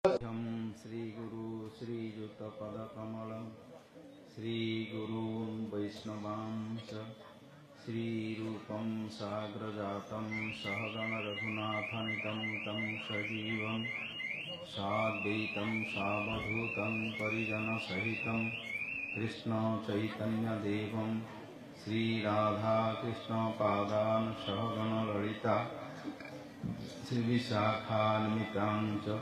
श्रीगुरु श्रीयुतपदकमलं श्रीगुरून् वैष्णवांश श्रीरूपं साग्रजातं सहगणरघुनाथनितं तं सजीवं साद्वैतं सावधूतं परिजनसहितं कृष्णचैतन्यदेवं श्रीराधाकृष्णपादान् सहगणललिता श्रीविशाखान्वितां च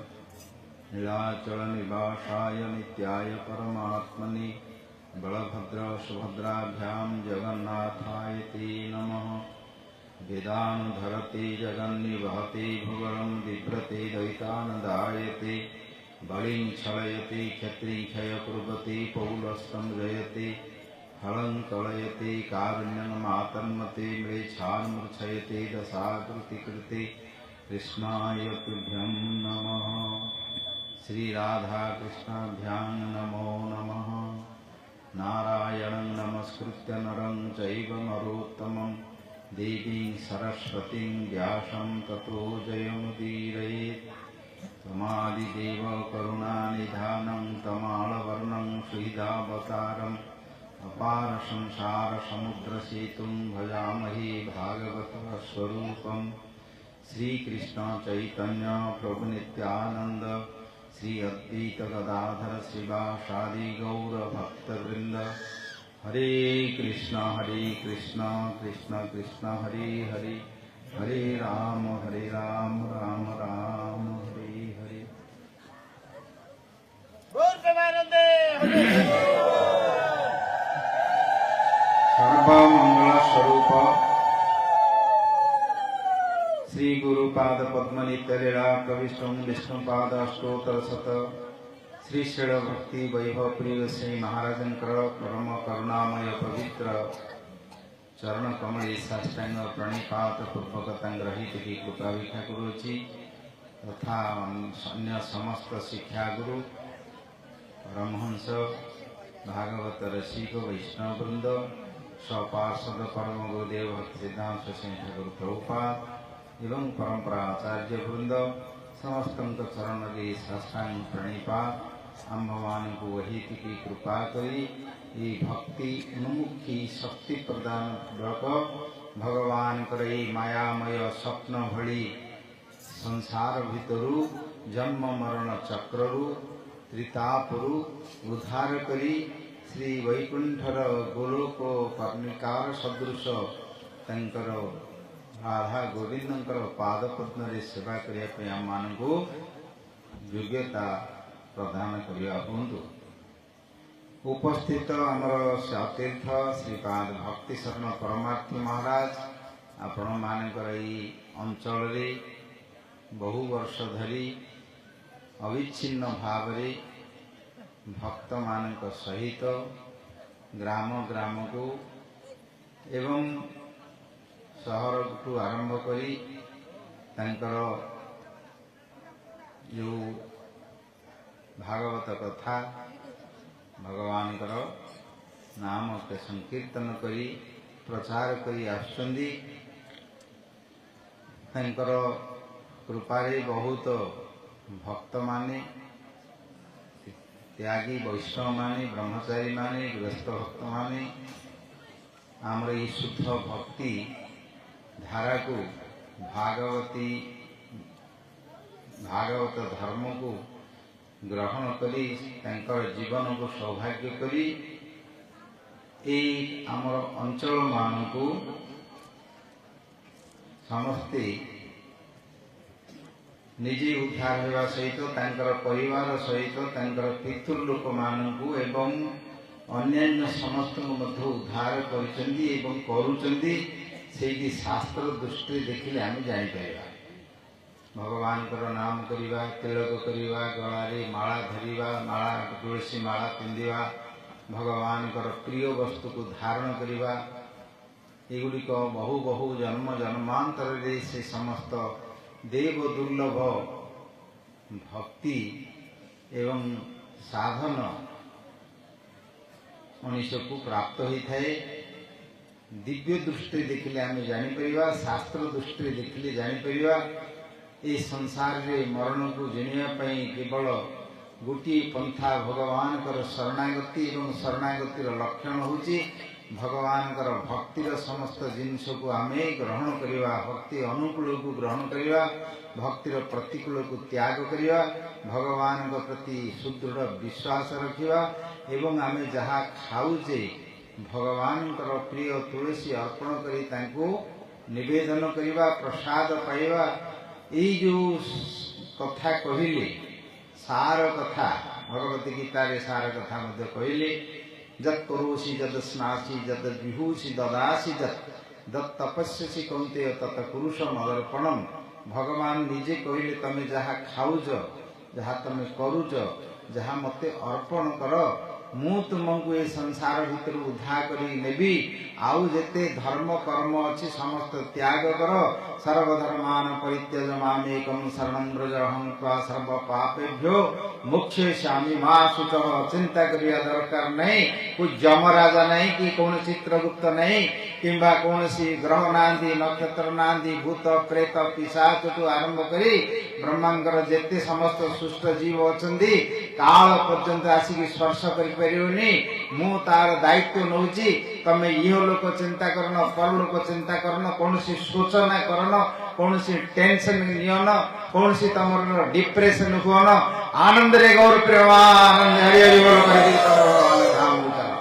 नीलाचल निवासाय नित्याय परमात्मने बलभद्र सुभद्राभ्यां जगन्नाथाय ते नमः। वेदानुधरते जगन्निवहते भुवनं बिभ्रते दैतानदायते बलिं छलयते क्षत्रिं क्षय कुर्वते पौलस्तं जयते हलं कलयते कारुण्यं मातन्मते म्लेच्छान् मूर्छयते दशाकृतिकृते कृष्णाय तुभ्यं नमः। श्री राधा कृष्णाभ्यां नमो नमः। नारायणं नमस्कृत्य नरं चैव नरोत्तमं देवीं सरस्वतीं व्यासं ततो जयमुदीरयेत्। त्वमादिदेव करुणानिधानं तमालवर्णं सुहृदावतारम् अपार संसार समुद्रसेतुं भजामहे भागवतस्वरूपं। श्रीकृष्ण चैतन्य प्रभु नित्यानंद श्री अद्वैत गदाधर श्रीवासादि गौर भक्तवृंद। हरे कृष्ण कृष्ण कृष्ण हरे हरे, हरे राम राम राम हरे हरे। सर्वमंगल स्वरूप श्री गुरुपाद पद्मनित्यलीला कविष्टं विष्णुपाद स्तोत्र शत श्री षड भक्ति वैभव प्रिय श्री महाराजंकर परम करुणामय पवित्र चरण कमले साष्टांग प्रणिपात पूर्वक ग्रहित की कृपा भिक्षा करुछि तथा अन्य समस्त शिक्षा गुरु परमहंस भागवत रसिक वैष्णव वृंद स्वपार्षद परम गुरुदेव भक्ति सिद्धांत ठाकुर प्रभुपाद एवं परंपरा आचार्य वृंद समस्त चरण के साष्टांग प्रणिपात आम्भवान को वही की कृपा करी ये भक्ति उन्मुखी शक्ति प्रदान पूर्वक भगवान करे मायामय स्वप्न भली संसार भितरु जन्म मरण चक्ररु त्रितापरु उद्धार करी श्री वैकुंठर गोलोक कर्णिकार सदृश तंकर राधा गोविंदंकर पाद पद्म सेवा करने आम मान को योग्यता प्रदान करने कहतु। उपस्थित आमर सतीर्थ श्रीपाद भक्ति शरण परमार्थी महाराज आपण मानकर अंचल बहु वर्ष धरी अविच्छिन्न भाव भक्त मान सहित ग्राम ग्राम को एवं सहर ठू आरंभ करी तांकर जो भागवत कथा भगवान नाम के संकीर्तन करी प्रचार करी आसुचंदी। तांकर कृपारे बहुत भक्त माने त्यागी वैष्णव माने ब्रह्मचारी माने गृहस्थ भक्त माने आमर ये शुद्ध भक्ति धारा को भागवत धर्म को ग्रहण करी जीवन को सौभाग्य करी आमर अंचल मान को समस्ते निजे उद्धार होगा सहित परिवार सहित पितृलोक मानू एवं अन्यान्य समस्त उद्धार करुचंदी से शास्त्र दृष्टि देखिले आम जापर भगवान नाम करवा तिलक करवा गलारे माला धरिवा माला तुलसी माला पिंधिवा भगवान प्रिय वस्तु को धारण करवा एगुड़िक बहु बहु जन्म जन्मांतर से समस्त देव दुर्लभ भक्ति एवं साधन मनुष्य को प्राप्त होता है। दिव्य दृष्टि देखिले आम जापर शास्त्र दृष्टि देखिले जापर ए संसार रे मरण को जिणिया पई केवल गोटे पंथा भगवान कर शरणागति एवं शरणागतिर लक्षण होची भगवान कर भक्तिर समस्त जिनस को आमे ग्रहण करिवा, भक्ति अनुकूल को ग्रहण करिवा, भक्तिर प्रतिकूल को त्याग करिवा, भगवान को प्रति सुदृढ़ विश्वास रखिवा एवं आमे जहा खाउजे भगवान कर प्रिय तुलसी अर्पण करी तांको निवेदन करिवा, प्रसाद पाइबा। एई जो कथा कहिले सार कथा भगवत गीता रे सार कथा मध्य कहिले जत करोसि जद स्नासि जद विभूषि ददासि जत तपस्यसि कौन्तेय तत पुरुषम अर्पणम। भगवान निजे कहिले तमे जहा खाउज जहा तमे करूज जहा मते अर्पण कर मु तुमको ए संसार भीतर उद्धार करी नेबी। आउ जेते धर्म कर्म अच्छी समस्त त्याग कर, सर्वधर्मान परित्यज मामेकं शरणं व्रज अहं त्वा सर्व पापेभ्यो मोक्षयिष्यामि मा शुचः। चिंता करिया दरकार नहीं, कोई यमराजा नहीं कि कौन चित्रगुप्त नहीं किंबा कौन सी ग्रह नांदी नक्षत्र नांदी भूत प्रेत पिशाच तो आरंभ करी ब्रह्मांकर जेते समस्त सुष्ट जीव अछंदी काल पर्यंत आसिक स्पर्श करि परियोनी। मु तार दायित्व नौची, तमे इह लोक चिंता करन परलोक चिंता करन, कौन सी सोचना करन, कौन सी टेंशन नियन, कौन सी तमर डिप्रेशन हुन, आनंद रे गौर प्रेमानंद हरि हरि बोल करि तमर धाम चलो।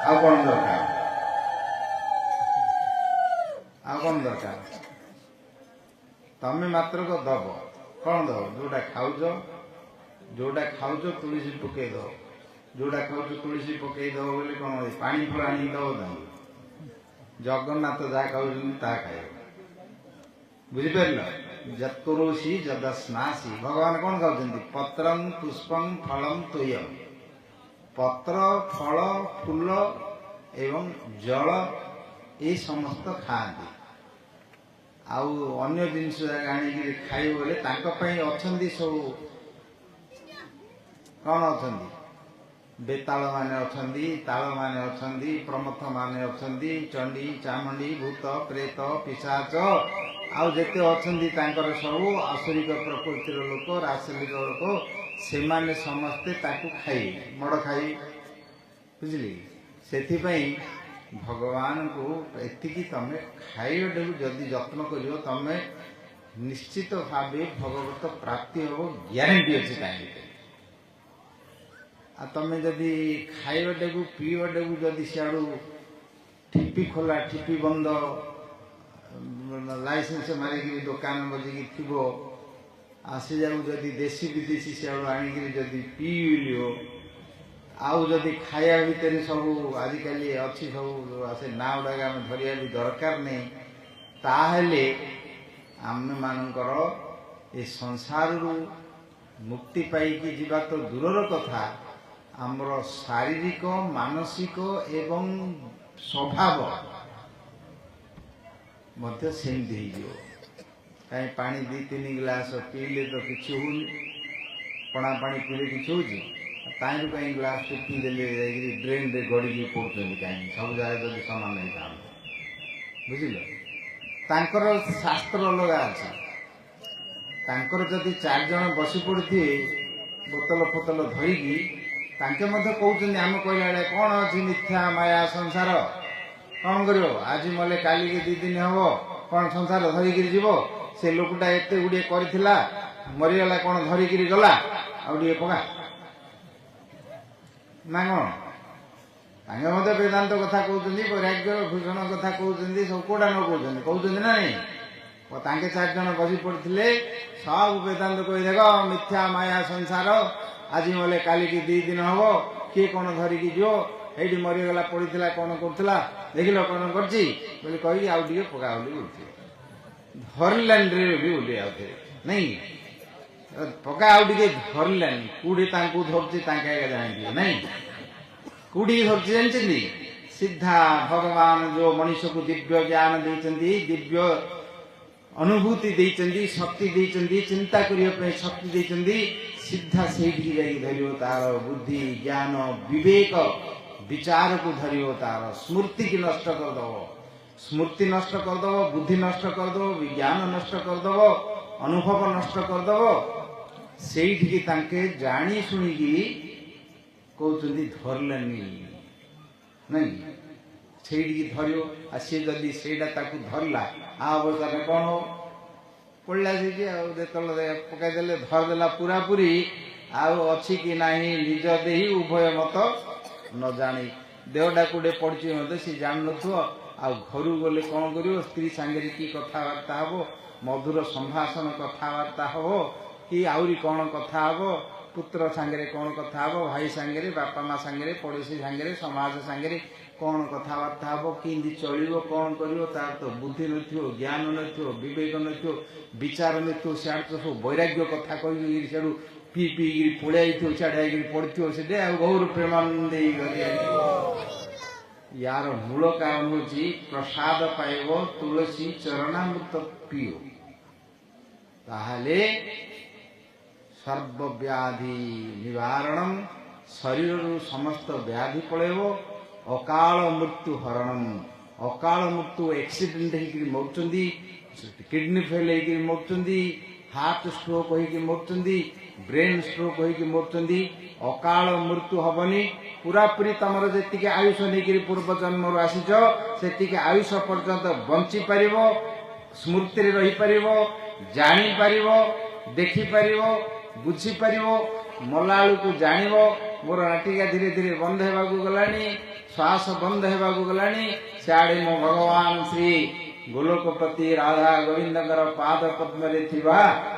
आ कौन दरकार, आ कौन दरकार, तमे मात्र को दब कौन दब जोड़ा खाऊज तुलसी पकई दो, जोड़ा खाऊज तुलसी पकई दो बोले कौन पानी फलाणी दब ना। जगन्नाथ जहाँ खाऊँ ता खाए, बुझिपार जत करोसि जद स्नासि। भगवान कौन खाऊं पत्रं पुष्पं फलम तोयम, पत्र फल फूल एवं जल ये समस्त खाती। आउ अन्य जिनस आनिक खाइब बोले अच्छा सब कौन अच्छा बेताल माने अछंदी, ताल माने अछंदी, प्रमथ माने अछंदी, चंडी चामुंडी भूत प्रेत पिशाच आउ जेते अछंदी तांकर सब आसुरिक प्रकृतिर लोक रासलिक लोक से माने समस्ते ताकू खाई मड़ खाई बुझली। सेथिपई भगवान को एतिकी तमे खाइबा जदि जत्न करियो तमे निश्चित भावे भगवत प्राप्ति हो ग्यारंटी अच्छी कहीं। आ तमे जदि खाइबाटा पीवाटा जदि सियाड़ू ठिपी खोला ठिपी बंद लाइसेंस मारिकी दुकान बजिकी थी आसी जाऊ जदि देशी विदेशी सियाड़ू आनिक जदि पीलियो आउ जदि खाया भितर सब आजिकल अच्छी सब आसे ना गुड़ाक आम धरिया भी दरकार नहीं, ताहले आम मानकर ए संसार मुक्ति पाइकी जीवा तो दूरर कथा आमर शारीरिक मानसिक एवं स्वभाव मध्य सेमती हो। कहीं पानी 2-3 गिलास पीले तो किसी होनी, पणा पानी पीले किसी होची ताई कहीं ग्लास पीदेले ड्रेन रे गड़ी पड़ते कहीं सब जगह जब सामान नहीं था बुझल। तांकर शास्त्र अलग अच्छे, तांकर जदि 4 जन बसी पड़े बोतल फोतल धरिकी तांके मध्य कहते आम कहला कौन अच्छी मिथ्या माया संसार कौन कर आज मले काली के 2 दिन हम कौन संसार धरिकी जीव से लोकटा एत गुड़े कर मरीगला कौन धरिकी गला आगे पका ना कौन तांगे मत वेदांत कथा कहते वैराग्य भूषण कथा कहते सब कौटा न कहते ना नहीं तांके 4 जन बसी पड़े सब वेदांत कही देख मिथ्या माया संसार आज मले काली की 2 दिन हम किए कौन धरिकी जो ये मरीगला पड़ा कौन करा देख लो कौन करती कही आउ टे पका धरलानी भी बोली आउ नहीं पका आउ टे धरलानी कूड़े धरती जानी नहीं कूड़ी धरती जानते सीधा भगवान जो मनुष्य को दिव्य ज्ञान देते दिव्य अनुभूति देते शक्ति देते चिंता करने शक्ति देते सीधा से धरियो तार बुद्धि ज्ञान विवेक विचार को धरियो तार स्मृति की नष्ट करदब स्मृति नष्ट करदेव, बुद्धि नष्ट करदेव, विज्ञान नष्ट करदेव, अनुभव नष्ट करदेव। सेठी तांके जानी शुणिकी कहते धरलानी नहीं सेठी धरियो आ सी जदि सेटा ताकू धरला आ अवस्था कौन हो पड़ा से पकईदे धरदेला पूरा पूरी आछि कि नहीं निज देही उभय मत न जानी देहटा कूटे पड़ी मत सी जान नु आ घर गले कौन कर स्त्री सांगे कि कथबार्ता हम मधुर संभाषण कथबार्ता हम कि आहरी कौन कथा हम पुत्र सांगे कौन कथा हम भाई सांगे बापा माँ सांगे पड़ोशी सांगे समाज सांगे कौन कथबार्ता हम कि चलो कौन कर तार तो बुद्धि न ज्ञान न विवेक न विचार न सियाड़ तो सब वैराग्य कथा कही सियाड़ू पी पीकि पड़ाई सियाड़े पड़ो से गौर प्रेमानंद यार मूल कारण हूँ प्रसाद पाइब तुलसी चरणामृत पिओ ताहले सर्वव्याधि निवारण शरीर समस्त व्याधि पड़ेब अकाल मृत्यु हरणम अकाल मृत्यु एक्सीडेंट होकर मरुचंदी किडनी फेल होकर मरुचंदी हार्ट स्ट्रोक होकर मरुचंदी ब्रेन स्ट्रोक होकर मरुचंदी अकाल मृत्यु हबनी पूरा पूरी तमर जी आयुष नहीं पूर्व जन्म आसीच से आयुष पर्यंत बंची पार स्मृति रही पार जानी पार देखिपार बुझीपार मलालू को जान मोर नाटिका धीरे धीरे बंद होगा गलानी श्वास बंद होगा गलानी सियाड़े मो भगवान श्री गोलोकपति राधा गोविंदकर पाद पद्म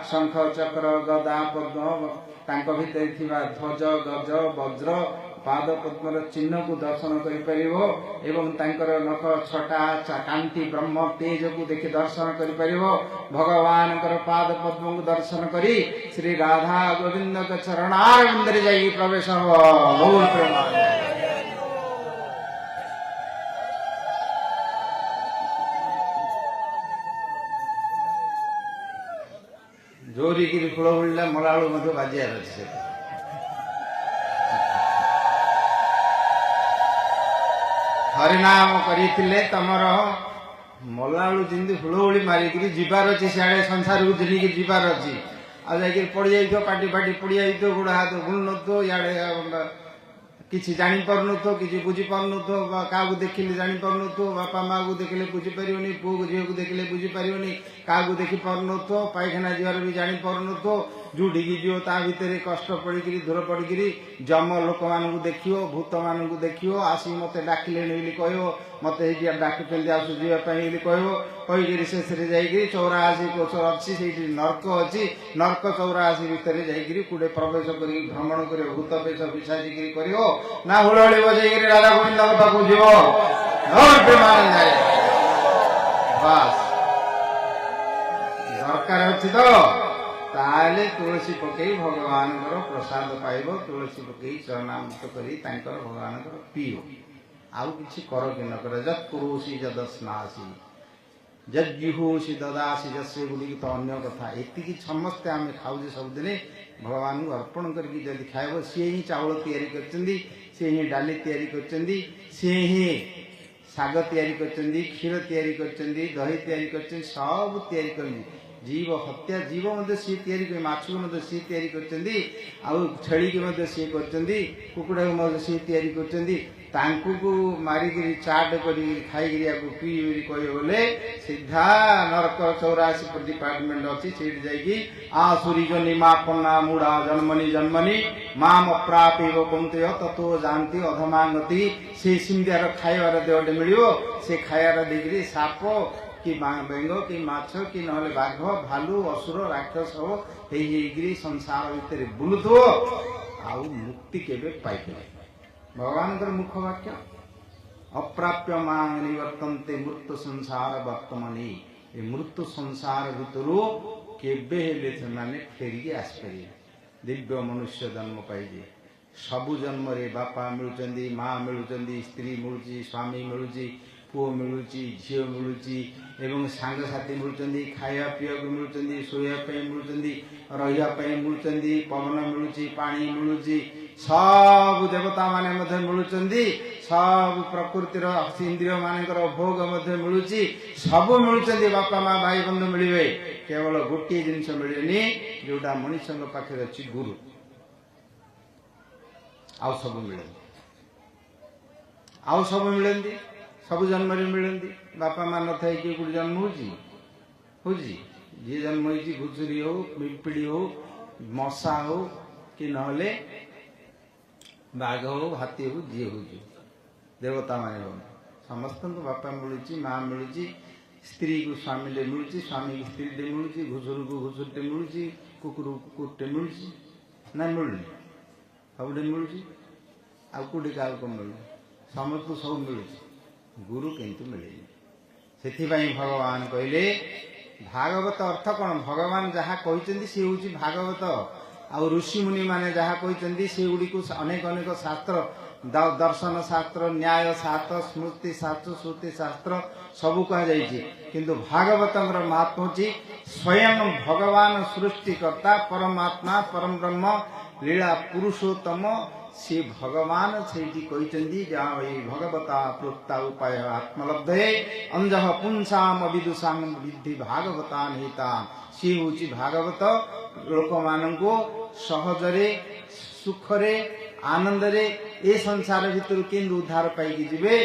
शंख चक्र गदा पद्म तांको भितर ध्वज गज वज्र पाद पद्मर चिन्ह को दर्शन कर नख छटा कांति ब्रह्म तेज को देखि दर्शन कर भगवान पाद पद्म को दर्शन करी श्री राधा गोविंद चरणारविंद जाई प्रवेश गौर प्रेमानंद जोरी की फूल उड़ला मलालू मध्य बाजियार अच्छे हरिनाम करते तमर मलालू जमी हुड़हुड़ी मारिक जीवार अच्छी सियाड़े संसार को जिनिकी जीवार अच्छी आ जा पड़ जा पाटी फाटी पड़ जा गोड़ हाथ भूल नो इे किसी जापर नो कि बुझीपार नो क्या देखिले जापर नो बापा माँ को देखिले बुझीपार पुओ को झील को देखिले बुझीपार क्या देखिपार नो पायखाना जीवार भी जापर नो जोटी की जीव ता भितर कष्ट पड़ी दूर पड़ी जम लोक मान देख भूत मान देख आसी मत डाकिले कह मत डाकुं आसु जावाई कह शेष चौराशी कोश अच्छी से नर्क अच्छी नर्क चौराशी भितर जा कूड़े प्रवेश कर भ्रमण कर भूत पेश पिशाची कर ना हुड़हुड़ी बजे राधा गोविंद पाक जीव बस दरकार अच्छी तो ताले तुलसी पकई भगवान प्रसाद पाइब तुलसी पकई चरणामृत कर भगवान पीओ आउ कि कर कि न कर जत कुरुसी जदस्नासी जज्जुहोसी ददासी जसे गुड़ी तो अन्य कथा एति समस्ते आम खाऊे सबुदिन भगवान को अर्पण करके खाइब सी ही चाउल तैयारी करछंदी सी ही डाली तैयारी करछंदी सी ही साग तैयारी करछंदी क्षीर तैयारी करछंदी दही तैयारी करछंदी सब तैयारी करछंदी जीव हत्या जीव मध्य सी तैयारी माछ को सी तैयारी करछंदी आउ छेली के सी करछंदी कुकुड़ा को सी तैयारी करछंदी तांकु को मारिक चाट कर खाई पी कहे सीधा नरक 84 डिपार्टमेंट अच्छी से आसुरी जनी माँ पन्ना मुड़ा जन्मनी जन्मनी माम अप्रापेव कौंतेय तत्व जानती अधमांगति से सिंधियार खाइबार देहटे मिल से खाइबार देकर साप कि बेंग कि माछ कि ना बाघ भालू असुर राक्षस हो संसार भितर बुलुथो आउ मुक्ति केबे पाइबे भगवान मुख वाक्य अप्राप्य मांग निवर्तन्ते मृत्यु संसार वर्तमानी ये मृत्यु संसार भितर केबे हेले से फेरिकी आसपारे दिव्य मनुष्य जन्म पाइजे सबु जन्म रे बापा मिलुचंदी माँ मिलुचंदी स्त्री मिलुची स्वामी मिलुची पुओ मिलुची झील मिलुची एवं सांगसाथी मिलुचंदी खाया पिया मिलुचंदी सोया पे मिलुचंदी रहिया पे मिलुचंदी पवन मिलुची पानी मिलुची सब देवता माने मध्य मिलुचंदी सब प्रकृतिर इंद्रिय मानकर भोग मध्य मिलुची सब मिलुचंदी बापा माँ भाई बंधु मिलिबे केवल गोटे जिनिस मिलेनी जोटा मनुष्य पाखे अच्छी गुरु आउ सब मिले आउ सब मिलती सब जन्म मिलती बापा माँ न थे किए गोटे जन्म हो जी जन्म हो घुसुरी हो पिंपिड़ी हो मशा हो कि नहले बाघ हो हाथी हो जी हो देवता माने समस्त बापा मिलूँ माँ मिलूँ स्त्री को स्वामी ले मिलूँ स्वामी की स्त्री टे मिलूँ घुसुर को घुसुरटे मिलूँ कुकुर को कुकुरटे मिलूँ ना मिलूनी सबुठे मिलूँ आउ कौटे क्या मिलू समस्त को सब मिलूँ गुरु किंतु मिले से भगवान कहले भागवत अर्थ कौन भगवान जहाँ कहते सी हूँ भागवत आउ ऋषि मुनि माने जहाँ कहते से गुड़ी अनेक अनेक शास्त्र दर्शन शास्त्र न्याय शास्त्र स्मृति शास्त्र श्रुति शास्त्र सबू कहुई किंतु भागवत महात्मा हूँ स्वयं भगवान सृष्टिकर्ता परमात्मा परम ब्रह्म लीला पुरुषोत्तम से भगवान से भगवता प्रोक्ता उपाय आत्मलब्धे अंजह पुंसाम विदुषाम विद्धि भागवता निहिता सी हूँ भागवत लोक मान सहजरे सुखरे आनंद रे ए संसार भीतर केन्द्र उद्धार पाई जीवे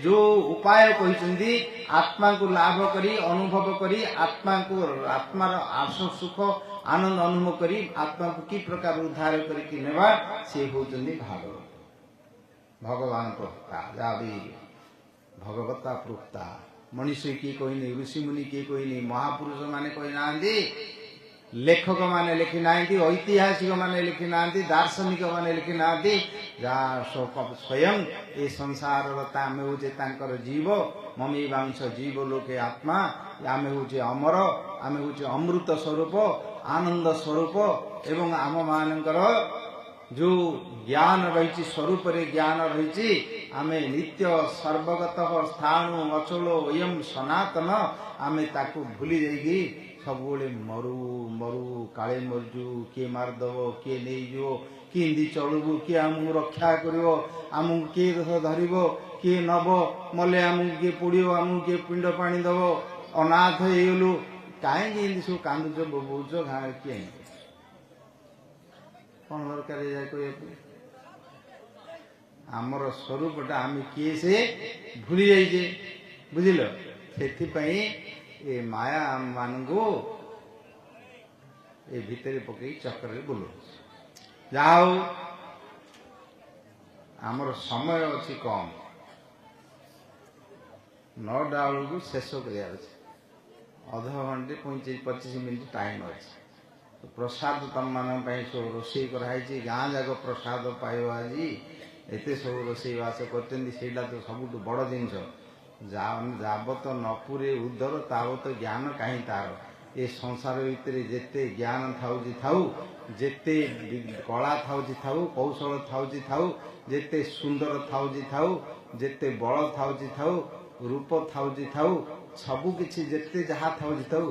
जो उपाय कहते आत्मा को लाभ करी अनुभव करी आत्मा को आत्मार आश सुख आनंद अनुभव करी आत्मा को कि प्रकार उद्धार करके नेवा से होचंदी भागवत भगवान प्रोक्ता जावी भगवता प्रोक्ता मनुष्य किए कहनी ऋषि मुनि किए कहनी महापुरुष माने कही ना लेखक माने लिखि ना ऐतिहासिक माने लिखि ना दार्शनिक माने लिखि ना स्वयं ए संसार आमे हूँ जीव ममी वांश जीव लोके आत्मा आमे हूँ अमर आमे हूँ अमृत स्वरूप आनंद स्वरूप एवं आम मानकर जो ज्ञान रही स्वरूप रे ज्ञान रही आमे नित्य सर्वगत स्थाणु अचलो अयम सनातन आमे ताकू भूली जाइगी सबुले मरु मरु काले मरजु किए मारदेव किए नहीं किंदी चलबू किए आमको रक्षा कर आमको किए धर किए नब मले आमको किए पोड़ आमको किए पिंड पानी दब अनाथ होगलु कहीं सब कांदुच बोबौच गाँव किए कौन दरकार कह आमर स्वरूपटा आम किए से भूली जाइए बुझल से ए माया मान ए भितर पकई चक्कर बुलू जाओ आमर समय अच्छी कम 9टा बेलू शेष कर अध घंटे 25 मिनट टाइम अच्छे प्रसाद तुम मान सब रोषे कराई गाँ जाक प्रसाद पाइब आज एत सब रोषेवास कर तो सब बड़ जिनस जावत न पुरे उदर तावत ज्ञान कहीं तार ए संसार भितर जेते ज्ञान थाउची थाउ जेते कला थाउची थाउ कौशल थाउची थाउ जेते सुंदर थाउची थाउ जेते बल थाउची थाउ रूप थाउची थाउ सबु किछि जेते जहा थाउची थाउ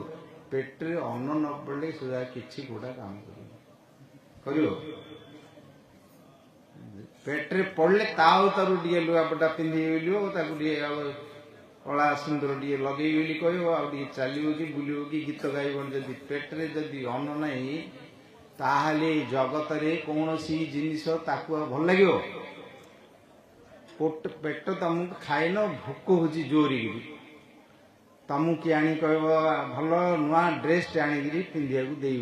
पेट्रे अन्न न पड़े सुधा किछि गोटा काम करियो पेट्रे पड़ले ताउ तारु टिके लुगापटा पिंधि लियो ताकु टिके कला सुंदर टे लगे कह आगे चलो कि बुलो कि गीत गाइब जदि पेट्रे जदि अन्न नहीं ताहले जगत रे कौन सी जिनिस ताकू भल लगे पेट तुमको खाइन भोक हो जोरी तुमको किए आनी कह भल नुआ ड्रेस आनिकी पिंधिया दे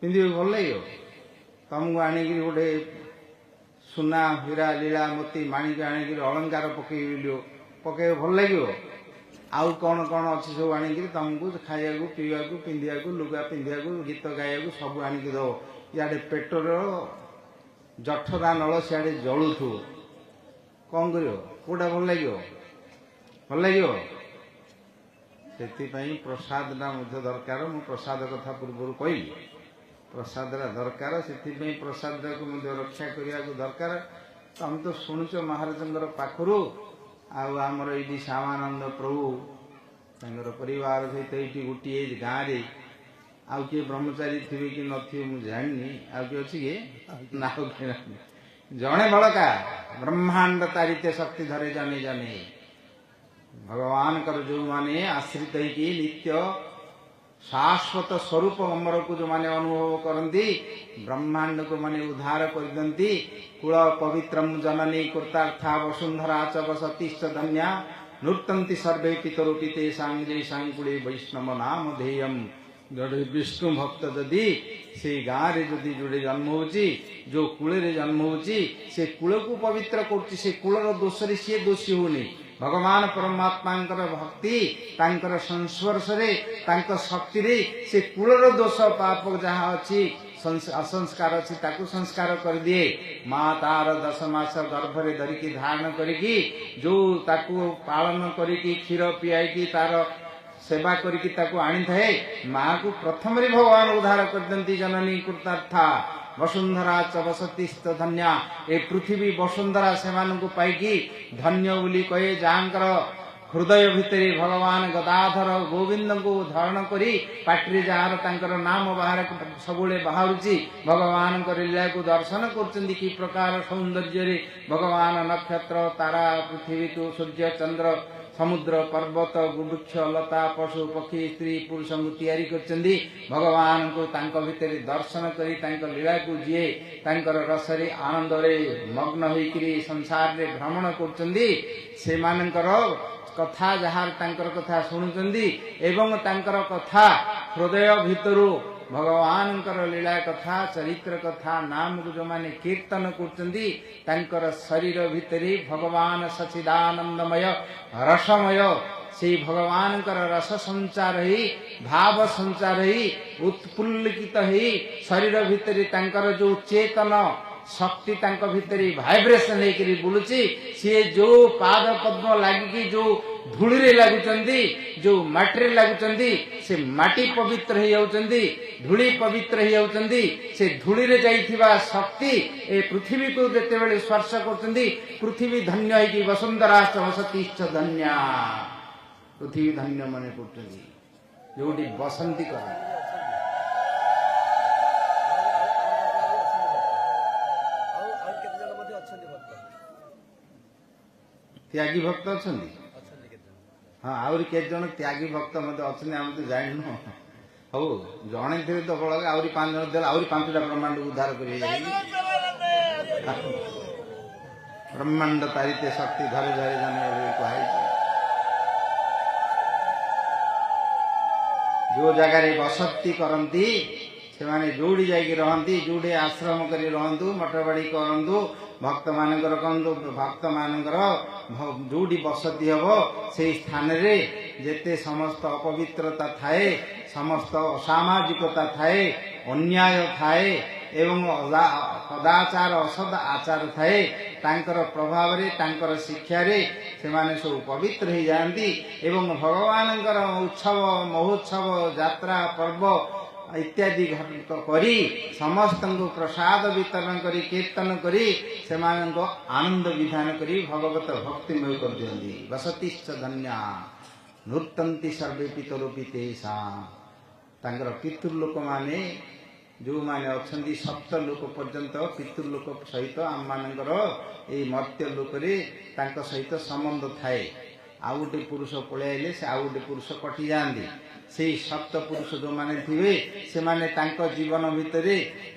पिंधि भल लगे तुमको आनिक गोटे सुना हीरा लीला मोती माणिक आनिक अलंकार पकड़ पकड़ भल लगे आउ कौन कौन अच्छी सब आनिक तुमको खाया पीवा पिंधिया लुगा पिंधिया गीत गाया सब आनिक दब इे पेटर जठरा नल सियाड़े जलुथु कौन कर कौटा भल लगे से प्रसादटा दरकार मु प्रसाद कथा पूर्व कहली प्रसादरा दरकार से प्रसाद को रक्षा करने को दरकार तुम तो शुणुच महाराज पाखु आमर ये श्यामानंद प्रभु तांकर परिवार सहित ये गोटे गाँव में आउ किए ब्रह्मचारी थे कि नथिबे मु जानी आउ किए अच्छी कि ना जड़े बड़का ब्रह्मांड तारिते शक्ति धरे जाने जाने भगवान कर जो माने आश्रित होगी नित्य शाश्वत स्वरूप अमर को जो माने अनुभव करती ब्रह्मांड को माने उद्धार कर दियंती कुल पवित्रम जननी कृतार्था वसुंधरा च वसतिश्च धन्या नूर्तन्ति सर्वे पितरोपिते सांगे सांकुले वैष्णव नाम ध्येयम जड़े विष्णु भक्त जदि से गाँव में जदि जोड़े जन्म होची जो कूल जन्म होची से कूल को पवित्र कर से कूलर दोष सी दोषी होनी भगवान परमात्मा भक्ति तांकर संस्पर्श शक्ति रे से कूलर दोष पाप जहाँ अच्छी असंस्कार अच्छी ताकू संस्कार कर दिए माँ तार 10 मास गर्भरे धरिकी धारण करिकी जो ताकू पालन करिकी क्षीर पियाई तार सेवा करिकी ताकू आनी थाए माँ को प्रथम भगवान उद्धार कर दियंती जननी कृतार्था वसुंधरा च वसतिस्थ धन्या ए पृथ्वी वसुंधरा से पाइकी धन्य बोली कहे जहाँकर हृदय भितर भगवान गदाधर गोविंद को धारण करी पाटरी जार तांकर नाम बाहर सबुले बाहरुची भगवान लीला को दर्शन करचंदी कि प्रकार सौंदर्य रे भगवान नक्षत्र तारा पृथ्वी को सूर्य चंद्र समुद्र पर्वत वृक्ष लता पशु पक्षी स्त्री पुरुष को तैयारी करचंदी भगवान को तांक भितर दर्शन करी तांक लीला को जीए तांकर रसरे आनंद रे मग्न होइकरी संसार रे भ्रमण करचंदी से मानकर कथा जहार तांकर कथा शुणुचंदी एवं तांकर कथा हृदय भितरु भगवान लीला कथा चरित्र कथा नाम को जो माने कीर्तन करचंदी तांकर शरीर भितरी भगवान सच्चिदानंदमय रसमय से भगवान रस संचार ही भाव संचार ही उत्पुल्लित ही शरीर भितरी तांकर जो चेतन शक्ति तांक भितरी भाइब्रेशन लेकरी बुलुची सी जो पाद पद्म लागिकी जो धूली रे लागुचंदी जो माटी लागुचंदी से माटी पवित्र हो जाउचंदी धूली पवित्र हो जाउचंदी से धूली रे जाइथिबा शक्ति ए पृथ्वी को जेते बेले स्पर्श करचंदी पृथ्वी धन्य है कि वसुंधरा वसतिश्च धन्या पृथ्वी धन्य माने करचंदी जोडी बसंती कर त्यागी भक्त अच्छा हाँ आहरी के जन त्यागी भक्त मत अच्छा आम तो जान हौ जड़े थे तो बड़ा आहरी 5 जन दे आहरी 5टा ब्रह्मांड उद्धार कर ब्रह्मांड तारिते शक्ति धरे धरे जाने कहुई जो जगार बसती करती से माने जोड़ी जाइए रहती जोड़े आश्रम कर रहतु मठबाड़ी करतु भक्त मानकर कहतु भक्त मानकर जोड़ी बसती हम से स्थान रे जेते समस्त अपवित्रता थाए समस्त असामाजिकता थाए अन्याय थाए एवं कदाचार असद आचार थाए तांकर प्रभाव रे तांकर शिक्षा रे से माने सब पवित्र हो जाती एवं भगवानकर उत्सव महोत्सव यात्रा पर्व इत्यादि करी समस्त को प्रसाद वितरण करी कीर्तन करी से आनंद विधान करी भगवत भक्तिमय कर दियंती वसतिश्च धन्या नूर्तन्ति सर्वे पितरोपिते तांकर पितृलोक माने जो माने अच्छी सप्तलोक पर्यंत पितृलोक सहित आम मानकर ये मर्त्य लोक सहित संबंध थाए आउ गोटे पुरुष पलैले से आउ गोटे पुरुष कटि जाती से सप्त पुरुष जो माने थिवे से माने तांको जीवन भितर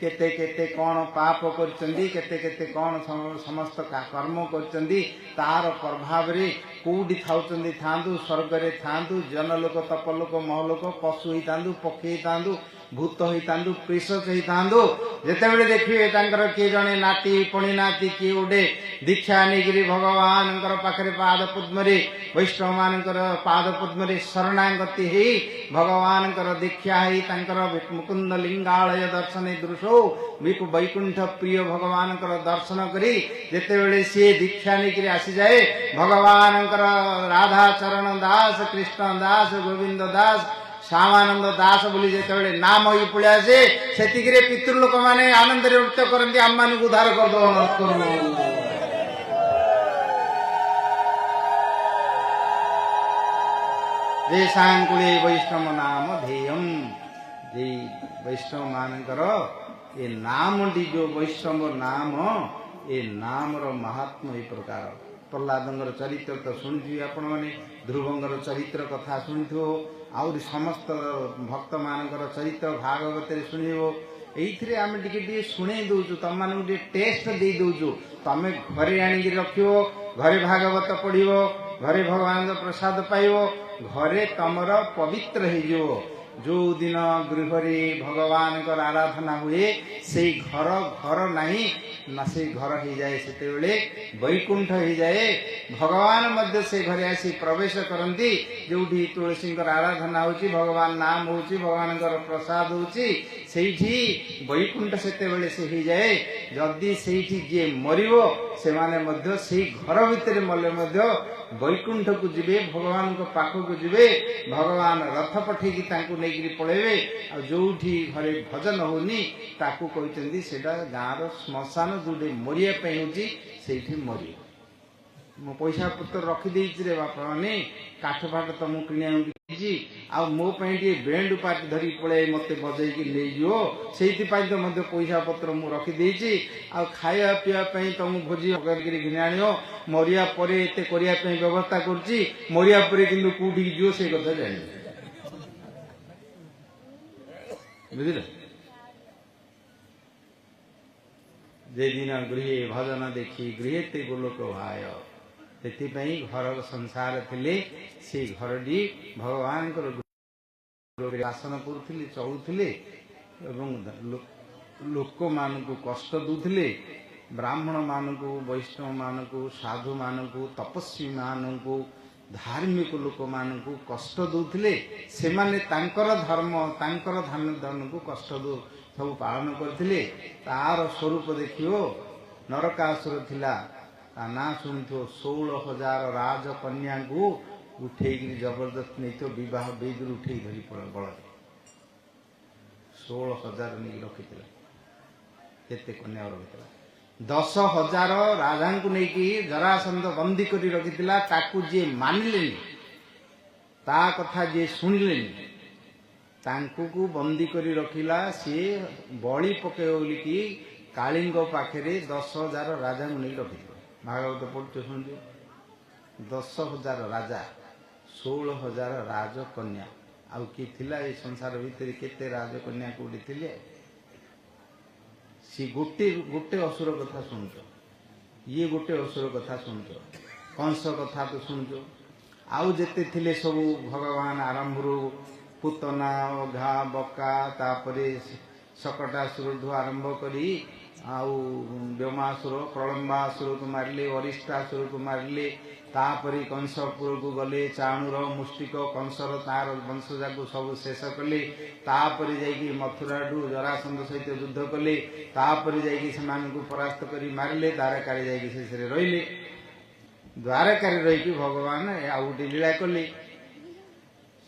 केते केते कौन पाप करचंदी केते केते कौन समस्त कर्म करचंदी तार प्रभाव रे कोडी थाउचंदी थांदु स्वर्ग रे थांदु जनलोक तपलोक महलोक पशु ही थांदु पक्षी ही थांदु भूत ही थांदु पिशच ही थांदु जेते बेले देखिए तांकर के जने नाती पणी नाती किए गोटे दीक्षा नेगिरी भगवान पाखरे पाद पद्म रे वैष्णव मानकर पाद पद्म रे शरणागति ही भगवान दीक्षा ही तांकर मुकुंद लिंगालय दर्शन दृशो विपु वैकुंठ प्रिय भगवान दर्शन करी जेते बेले सी दीक्षा नेगिरी आसी जाए भगवान राधा चरण दास कृष्ण दास गोविंद दास श्यामानंद दास बोली जेते नाम ही पड़े आसे से पितृलोक माने आनंद नृत्य करती आम मान उद्धार कर देशांकुले वैष्णव नाम ध्येयम जे वैष्णव मानकर ए नामटी जो वैष्णव नाम ए नामर महात्म ए प्रकार प्रहलादंगर चरित्र तो शुणी आपण मैंने ध्रुवंगर चरित्र कथा शुणी आउरी समस्त भक्त मानकर चरित्र भागवत शुणव ये आम टे शुणे दौचु तुम मान टेस्ट दे दौचु तमें घरे आणिक रख घरे भागवत पढ़ो घरे भगवान प्रसाद पाइब घरे तमर पवित्र हो जो दिन गृह भगवान का आराधना हुए से घर घर नहीं ना से घर हो जाए से वैकुंठ हो जाए भगवान मध्य से घरे आसी प्रवेश करती जो तुलसी आराधना हो भगवान नाम हो भगवान प्रसाद हो वैकुंठ से हो जाए जदि से जी मरिबो से माने मध्य से घर भितर मले मध्य वैकुंठ को जीवे भगवान को पाख को जीवे भगवान रथ पठेकी नहीं पलैबे आ जो घरे भजन होनी ताकू कहते से गाँव श्मशान जो मरिया हो मरी मो पैसा पत्र रखिदे रे बापा मैंने काठ फाट तो मुझे आ मोपाई बैंड पार्टी धरी पड़े मत बजेकी नहीं जो तो मत पैसा पत्र मुझे रखिदे आ खाया पीवाई तुम भोजी करके घिनी आण मरिया पर एत करने व्यवस्था कर मरिया पर कि कौटी जीव से कथा जान बुझल जे दिन गृह भजन देखी गृह ते गोलोक भाय से घर संसार थे से घरटी भगवान शासन करुले चलुले लोक मान कष्ट दूले ब्राह्मण मान वैष्णव मान साधु मान तपस्वी मान धार्मिक लोक मान कष्ट दूले से धर्म तांकर धन को कष्ट सब पालन करते तार स्वरूप देखियो नरकासुर थिला ना शुणी 16,000 राजकन्या को उठे जबरदस्त नहीं तो विवाह बेद उठे धरी बल 16,000 नहीं रखी केते कन्या रखी 10,000 राजा को लेकिन जरासंध बंदी कर रखी जी मानिले ता कथा जी शुणिले को बंदी कर रखिला सी बड़ी पके बोलिकी कालिंग पाखे 10,000 राजा को नहीं रखी भागवत पढ़ते शुणु 10,000 राजा 16,000 राजकन्या आउ किए थिला ए संसार भितर केते राजकन्या कोठी थिले सी गोटे गोटे असुर कथा शुणुच ये गोटे असुर कथा शुणुच कंस कथा तो शुणुच आउ जेते थिले सब भगवान आरंभ पुतना घा बका तापरे सकटासुर आरंभ करी आउ व्योमासुर प्रलंबासुर को मारिले वरिष्ठासुर को मारिले तापरी कंसपुर को गले चाणुर मुष्टिक कंसर तार वंशजा को सब शेष कले तापरे जाइकी मथुरा जरासंध सहित युद्ध कले तापरे जाइकी से परास्त करी मारिले द्वारका जाइकी शेष रहिले द्वारका रही भगवान आउ गोटे लीला कले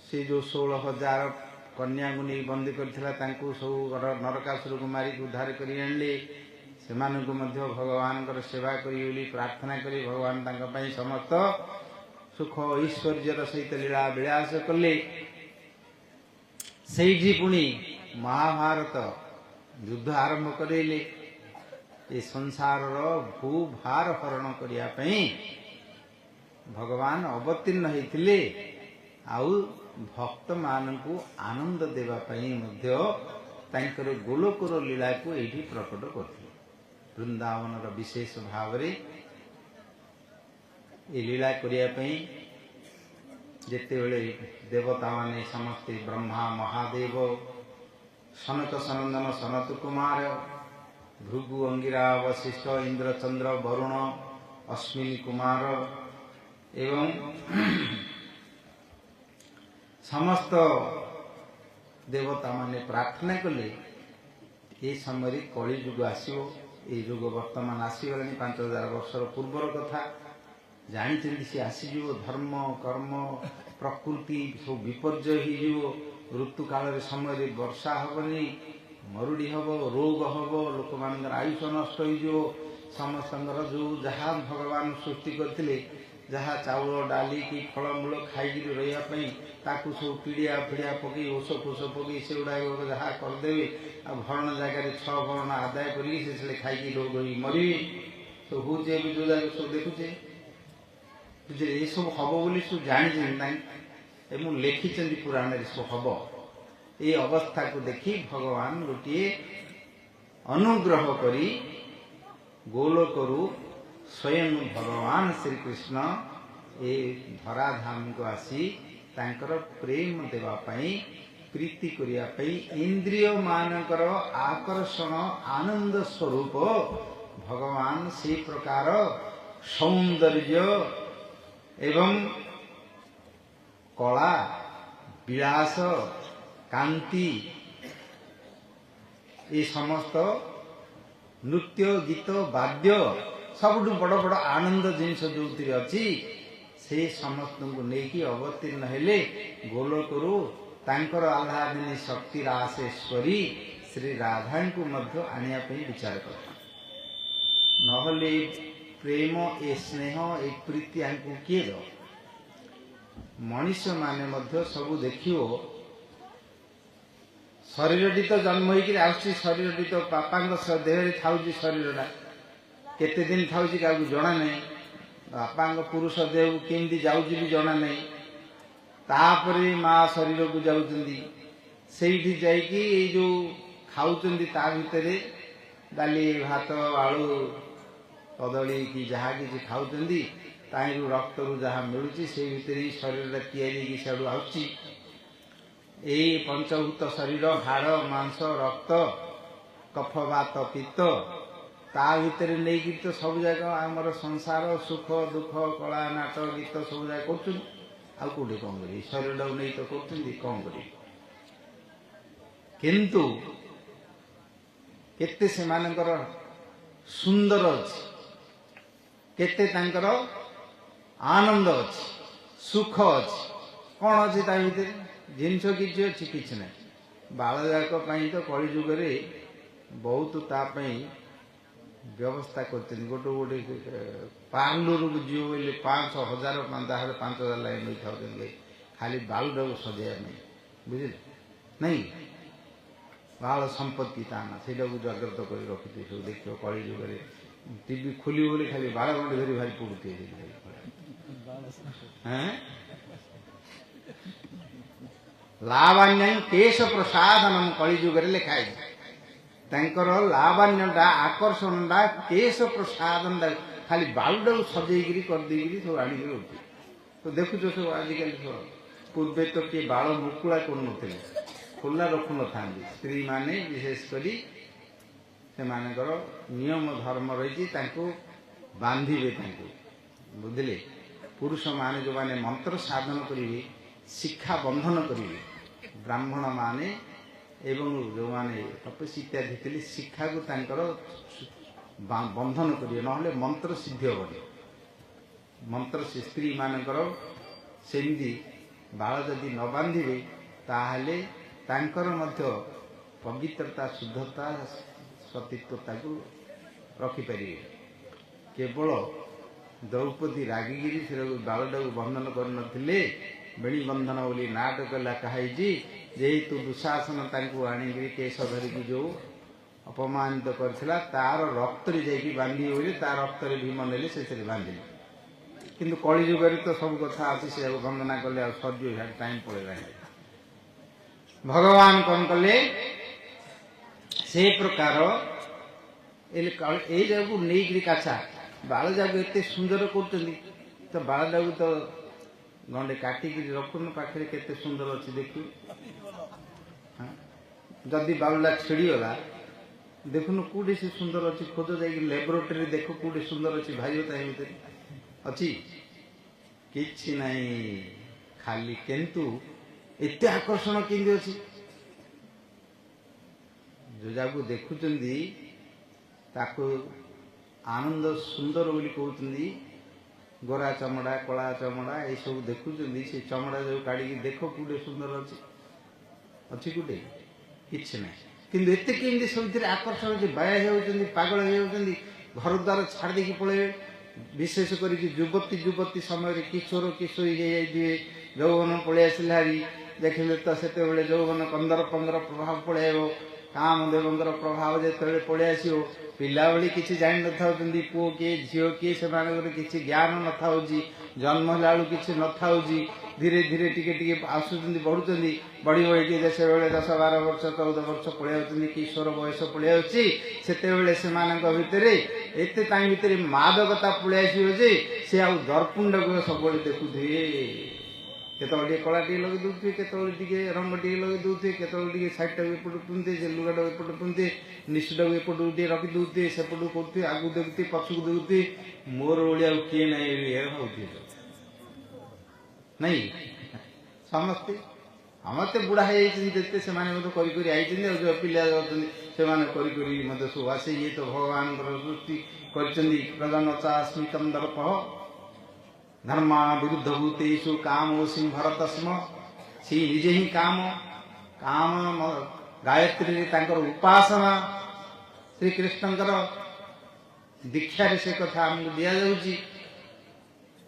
से जो 16,000 कन्या को नहीं बंदी करथिला तांको सब नरकासुर को मारिक उद्धार करी आणले से भगवान सेवा करी प्रार्थना करी भगवान तांका समस्त सुख ऐश्वर्यर सहित लीला विलास कले से पुणी महाभारत युद्ध आरंभ करेले ये संसार भूभार हरण करने भगवान अवतीर्ण होते आउ भक्त मान को आनंद देवाई गोलोकर लीला को ये प्रकट करते वृंदावन विशेष भाव रे ये लीला करने जिते बड़े देवता माने समस्ते ब्रह्मा महादेव सनत सनंदन सनत कुमार भृगु अंगिरा वशिष्ठ इंद्र चंद्र वरुण अश्विनी कुमार एवं समस्त देवता माने प्रार्थना कले ये समय कली जुग आसो ये जुग वर्तमान आसीगला 5,000 वर्ष पूर्वर कथा जानते सी आसीज धर्म कर्म प्रकृति सब विपर्य हो ऋतु काल समय वर्षा हेनी मरुड़ी हम रोग हम लोक मान आयुष नष्ट हो समस्त जो जहाँ भगवान सृष्टि करते जहाँ चाउल डाली कि फलमूल खाई रही ताकू सब पिड़िया फिड़िया पकई ओष फोष पकई से गुड़ाक जहाँ करदे आ भरण जगार 6 भरण आदाय कर खाई रोग मरवे सब हूँ जो जगह सब देखुचे ये सब हम बोली सब जानी लिखिं पुराण सब हम ये अवस्था को देखी भगवान गोटे अनुग्रह करी गोलोकरू स्वयं भगवान श्री कृष्ण ए धराधाम को आसी तांकर प्रेम देवाई प्रीति करियापई इंद्रिय मानकर आकर्षण आनंद स्वरूप भगवान से प्रकार सौंदर्य एवं कला विलास कांति ये समस्त नृत्य गीत वाद्य सबुठ बड़ बड़ आनंद जिनस जो अच्छी से समस्त को लेकिन अवतीर्ण हेले गोलोकरू तांकर आह्लादिनी शक्ति रासेश्वरी श्री राधा को मध्य आनिया विचार कर नहले प्रेम ए स्नेह ए प्रीति हमको किए दो मनीष माने मध्य सबू देखियो शरीर तो जन्म होकर आसी शरीर तो बापा देह था शरीरटा केते दिन था जना नहीं बापा पुरुष देह को केमती जाऊँ भी जना नहीं तापरे माँ शरीर को जाऊँगी जो खाऊं ता भितर डाली भात आलू कदली कि जहाँ कि खाऊं ताई रक्त रू जहाँ मिलूँ से भितर ही शरीर तैयारी सियाड़ू आसुची यही पंचभूत शरीर हाड़ मांस रक्त कफ वात पित्त ता भितर नहीं तो सब जाक आमर संसार सुख दुख कला नाट गीत सब जाक कर कौटे कौन कर शरीर को नहीं तो कर कौन कर किंतु केते से मानकर सुंदर अच्छी केते तांकर आनंद अच्छी सुख अच्छी कौन अच्छी ता भीतर जिनस किसी अच्छी किसी ना बाल जाक तो कलिजुगे बहुत तापाई व्यवस्था कर गोटे गोटे पार्लर को जीव बोले 5,000 5,000 लाइन नहीं था खाली बालटा को सजाया बुझे नहीं बाल संपत्ति ताना से जाग्रत कर रखी सब देख कलिजुगे टीवी खोल बोले खाली बाल गंडे धरी भारी पड़ुते लावण्य केश प्रसादनम कलिजुगे लिखाई लावण्यटा आकर्षणटा केश प्रसादन खाली बालुटा को सजेगी करदे सब आणिक रखी तो देखुच सब आजिकल सब पूर्वे तो किए बाल मुकुला कर खोला रखु न था स्त्री माने विशेषकर से नियम धर्म रही बांधे बुझे पुरुष माने जो माने मंत्र साधन करेंगे शिक्षा बंधन करेंगे ब्राह्मण माने एवं जो माने तपस्वी इत्यादि थे शिक्षा को बंधन करेंगे ना मंत्र सिद्धि हेनी मंत्र से स्त्री मानकर सेमती बाल जदि न बांधे ताहले तांकर मध्य पवित्रता शुद्धता सतीत्वता को रखिपारे केवल द्रौपदी रागिगिरी से बालटा को बंधन करनथिले बेणी बंधन बोली नाटक लिखाई जेहेतु दुशासन आणिक केश धरिकी जो अपमानित करथिला तार रक्त जाकि बांधि बोली तार रक्त भीम ने से बांधिले किंतु कलिजुगे तो सब कथा अच्छी से वंदना कले सर्ज टाइम पड़ेगा भगवान कौन कले से प्रकार ये जगह नहीं काछा बाल जाक एत सुंदर कर तो बालटा को तो गंडे काटिक रखुन पाखे केते सुंदर अच्छी देखु जदि बालटा छिड़ीगला देखुन कौटे से सुंदर अच्छी खोज जा लेबोरेटरी देख कौटे सुंदर अच्छी भाई भितर अच्छी कि नहीं खाली किंतु एत आकर्षण केंद्र अच्छी जो जाक देखुं आनंद सुंदर बोली कहते गोरा चमड़ा कला चमड़ा ये सब देखुं से चमड़ा जो काढ़ देख कौटे सुंदर अच्छी कौटे कि ना किंतु एत केमती सब आकर्षण से बाया हो पागल हो घर द्वार छाड़ देकी पड़े विशेष कर युवती युवती समय किशोर किशोरी हो यौवन पलि आसिले हारी देखिले तो से यौवन 15-15 प्रभाव पलैब कामदेवंकर प्रभाव जो पलि आसो पिला भली किसी जान न था पुओ किए झील किए से किसी ज्ञान न था जन्म है कि न था धीरे धीरे टिके आसुच्च बढ़ुं बढ़ी बढ़ी से 10-12 वर्ष 14 वर्ष पलि किशोर बयस पलि आते भितर एत भितर मादकता पलि आसो जे सी आ दर्पुंड को सब देखुए केतवे कला टे लगे दूसरे केतवे रंग टे लगे दूसरे केतवे साइड टाक एपट पिंधे से लुगाटा एपट पिंधे निश्चित एपट रखी दूसरे सेपट करते आगू देखते पछक देखते मोर भाया किए ना भावुए नहीं समस्ते समस्ते बुढ़ा होते से आई पिला से सब आसे ये तो भगवान सृष्टि कर स्मितम दर्प धर्मा विरुद्ध भूतेषु कामोऽसि भरत स्म सी निजे ही काम काम गायत्री तांकर उपासना श्री कृष्णकर दीक्षा से कथा आमको दि जाऊँगी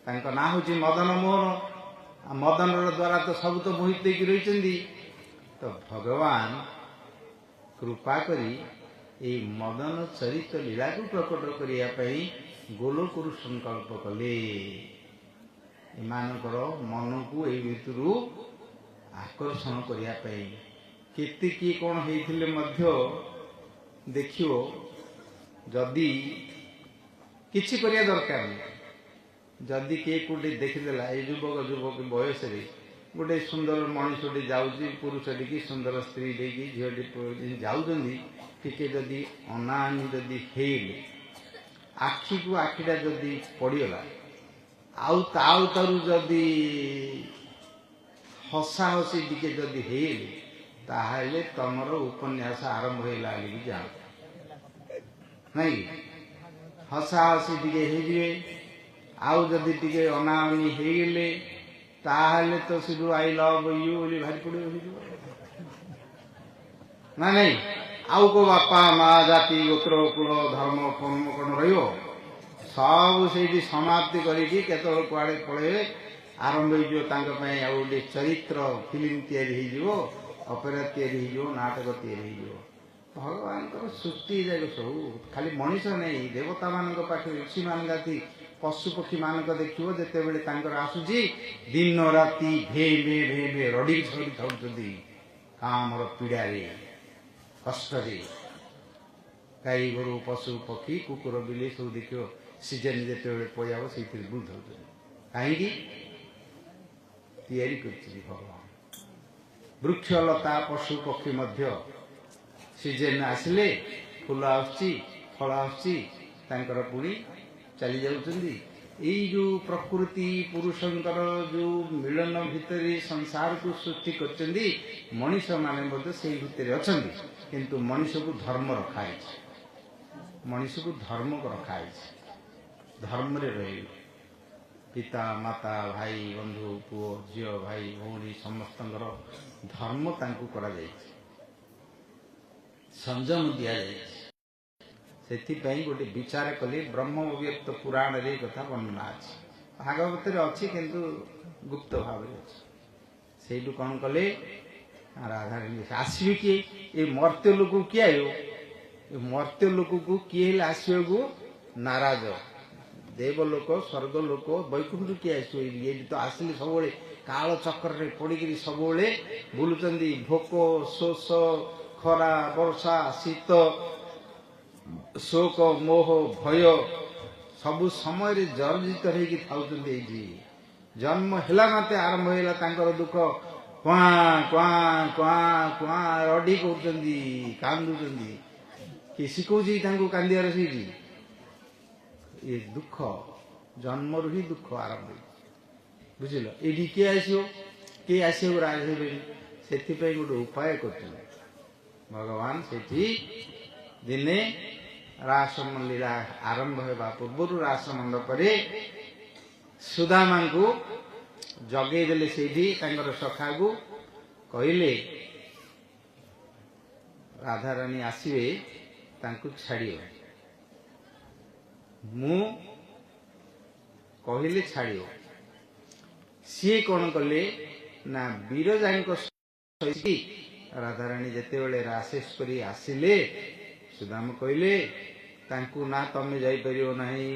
ना हूँ मदन मोहन मदन द्वारा तो सब तो मोहित रही तो भगवान कृपा करी मदन चरित लीला को प्रकट करने गोलोक संकल्प कले एमानकर मन को यही भितर आकर्षण करने केते किए कौन होते देखियो जदि किछि करिया दरकार नहीं जदि किए कोटे देखीदेला ये युवक युवक बयस गोटे सुंदर मनीषटे जाऊँगी पुरुषटी की सुंदर स्त्री देकी झीटी जाऊँगी टिके जदि अनानी जदि हेले आखि को आखिटा जदि पड़गला आउ तारू जदि हसा हसी टिके जदि हेले ताहले तमर उपन्यास आरंभ होगा जाओ नहीं हसा हसी टिके हे आउ जदि टिके अनानी हेले ताहले तो सिधु आई लव यू बोली भारी पड़े ना नहीं आउ को बापा माँ जाति गोत्र कुल धर्म कर्म कौन रो सब से समाप्ति करके कुआड़े पड़े आरंभ हो गोटे चरित्र फिल्म या अपेरा या नाटक या भगवान सृष्टि जाक सब खाली मनीष नहीं देवता मान पाखे ऋषि मान पशु पक्षी मानक देखियो जिते बड़े आसूची दिन राति भे भे भे भे रड़ी छड़ी खाऊँ कामर पीड़ा कष्ट गाई गोरु पशु पक्षी कुकुर बिले सब देखियो सीजन जिते पड़ाब से बुझ कहीं भगवान वृक्ष लता पशु पक्षी सीजन आसिले फूल फल पुणी चली जाऊँगी यही जो प्रकृति पुरुषंकर जो मिलन भितर संसार को सृष्टि कर मनीष माने से भितर अच्छा किंतु मनीष को धर्म रखाई मनीष को धर्म को रखाई धर्म रे रही पिता माता भाई बंधु पुओ झी भाई भौणी समस्त धर्म तांकु करा जाय संयम दि जाए गोटे विचार कले ब्रह्म व्यक्त पुराण रे कथा वर्णना अच्छी भागवत अच्छी किंतु गुप्त भाव से कौन कले राधा आसवे किए ये मर्त्य लोक किए आयो मर्त्य लोक को किए आसवे को नाराज देवलोक स्वर्गलोक वैकुंठ किए आस ये तो आसिले सब काल चक्र पड़ी सब बुलूं भोक शोष खरा वर्षा शीत शोक मोह भय सबु समय जर्जित होती जन्म है मत आरंभ होगा दुख कुआ कुआ कुआ कुआ रड़ी कर कांदुंट कि शिखौची कांदार सीखी ये दुख जन्म रू ही दुख आरंभ बुझल ये किए आसो किए आसो राजी से गोटे उपाय कर भगवान से दिने रासम लीला आरंभ होगा पूर्व रास मंडप सुदामा को जगेदेले से सखा को कहले राधारानी आसवे छाड़ मु କହିଲେ ଛାଡ଼ିବ। ସିଏ କ'ଣ କଲେ ନା ବିରଜାଙ୍କ ସହିତ ରାଧାରାଣୀ ଯେତେବେଳେ ରାସେଶ କରି ଆସିଲେ ସୁଦାମ କହିଲେ ତାଙ୍କୁ ନା ତମେ ଯାଇପାରିବ ନାହିଁ,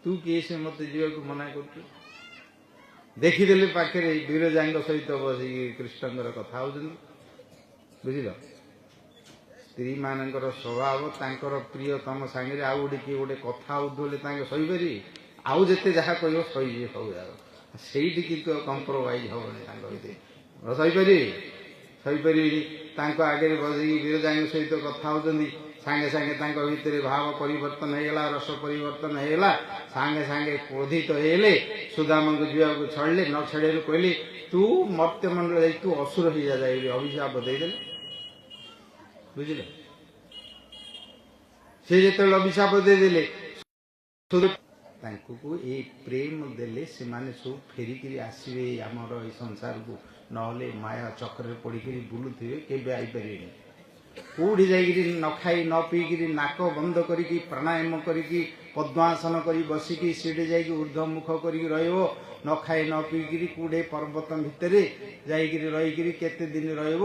ତୁ କିଏ ସେ ମତେ ଯିବାକୁ ମନା କରୁଛୁ? ଦେଖିଦେଲେ ପାଖରେ ବିରଜାଙ୍କ ସହିତ ବସିକି କୃଷ୍ଣଙ୍କର କଥା ହଉଛନ୍ତି। ବୁଝିଲ, ସ୍ତ୍ରୀ ମାନଙ୍କର ସ୍ୱଭାବ ତାଙ୍କର ପ୍ରିୟ ତମ ସାଙ୍ଗରେ ଆଉ ଗୋଟେ କିଏ ଗୋଟେ କଥା ହଉଥିଲେ ତାଙ୍କେ ସହିପାରିବେ? ଆଉ ଯେତେ ଯାହା କହିବ ସହିଯିବେ ସବୁ ଯାକ, ସେଇଠି କିନ୍ତୁ କମ୍ପ୍ରୋମାଇଜ ହବନି ତାଙ୍କ ଭିତରେ। ସହିପାରିବେନି। ତାଙ୍କ ଆଗରେ ବସିକି ବିରଜାଙ୍କ ସହିତ କଥା ହଉଛନ୍ତି, ସାଙ୍ଗେ ସାଙ୍ଗେ ତାଙ୍କ ଭିତରେ ଭାବ ପରିବର୍ତ୍ତନ ହେଇଗଲା, ରସ ପରିବର୍ତ୍ତନ ହେଇଗଲା। ସାଙ୍ଗେ ସାଙ୍ଗେ କ୍ରୋଧିତ ହେଇଗଲେ, ସୁଦାମଙ୍କୁ ଯିବାକୁ ଛାଡ଼ିଲେ। ନ ଛାଡ଼ିବାରୁ କହିଲେ ତୁ ମର୍ତ୍ତ୍ୟମଣ୍ଡଳ ଯାଇ ତୁ ଅସୁର ହେଇଯା ଯାଇ ଅଭିଶାପ ଦେଇଦେଲେ। ବୁଝିଲେ, ସେ ଯେତେବେଳେ ଅଭିଶାପ ଦେଇଦେଲେ ତାଙ୍କୁ ଏଇ ପ୍ରେମ ଦେଲେ ସେମାନେ ସବୁ ଫେରିକିରି ଆସିବେ ଆମର ଏଇ ସଂସାରକୁ, ନହେଲେ ମାୟା ଚକ୍ରରେ ପଡ଼ିକିରି ବୁଲୁଥିବେ, କେବେ ଆଇପାରିବେନି। କୋଉଠି ଯାଇକିରି ନ ଖାଇ ନ ପିଇକିରି ନାକ ବନ୍ଦ କରିକି ପ୍ରାଣାୟାମ କରିକି ପଦ୍ମାସନ କରି ବସିକି ସେଠି ଯାଇକି ଊର୍ଦ୍ଧ୍ୱମୁଖ କରିକି ରହିବ, ନ ଖାଇ ନ ପିଇକିରି କୋଉଠି ପର୍ବତ ଭିତରେ ଯାଇକିରି ରହିକିରି କେତେ ଦିନ ରହିବ।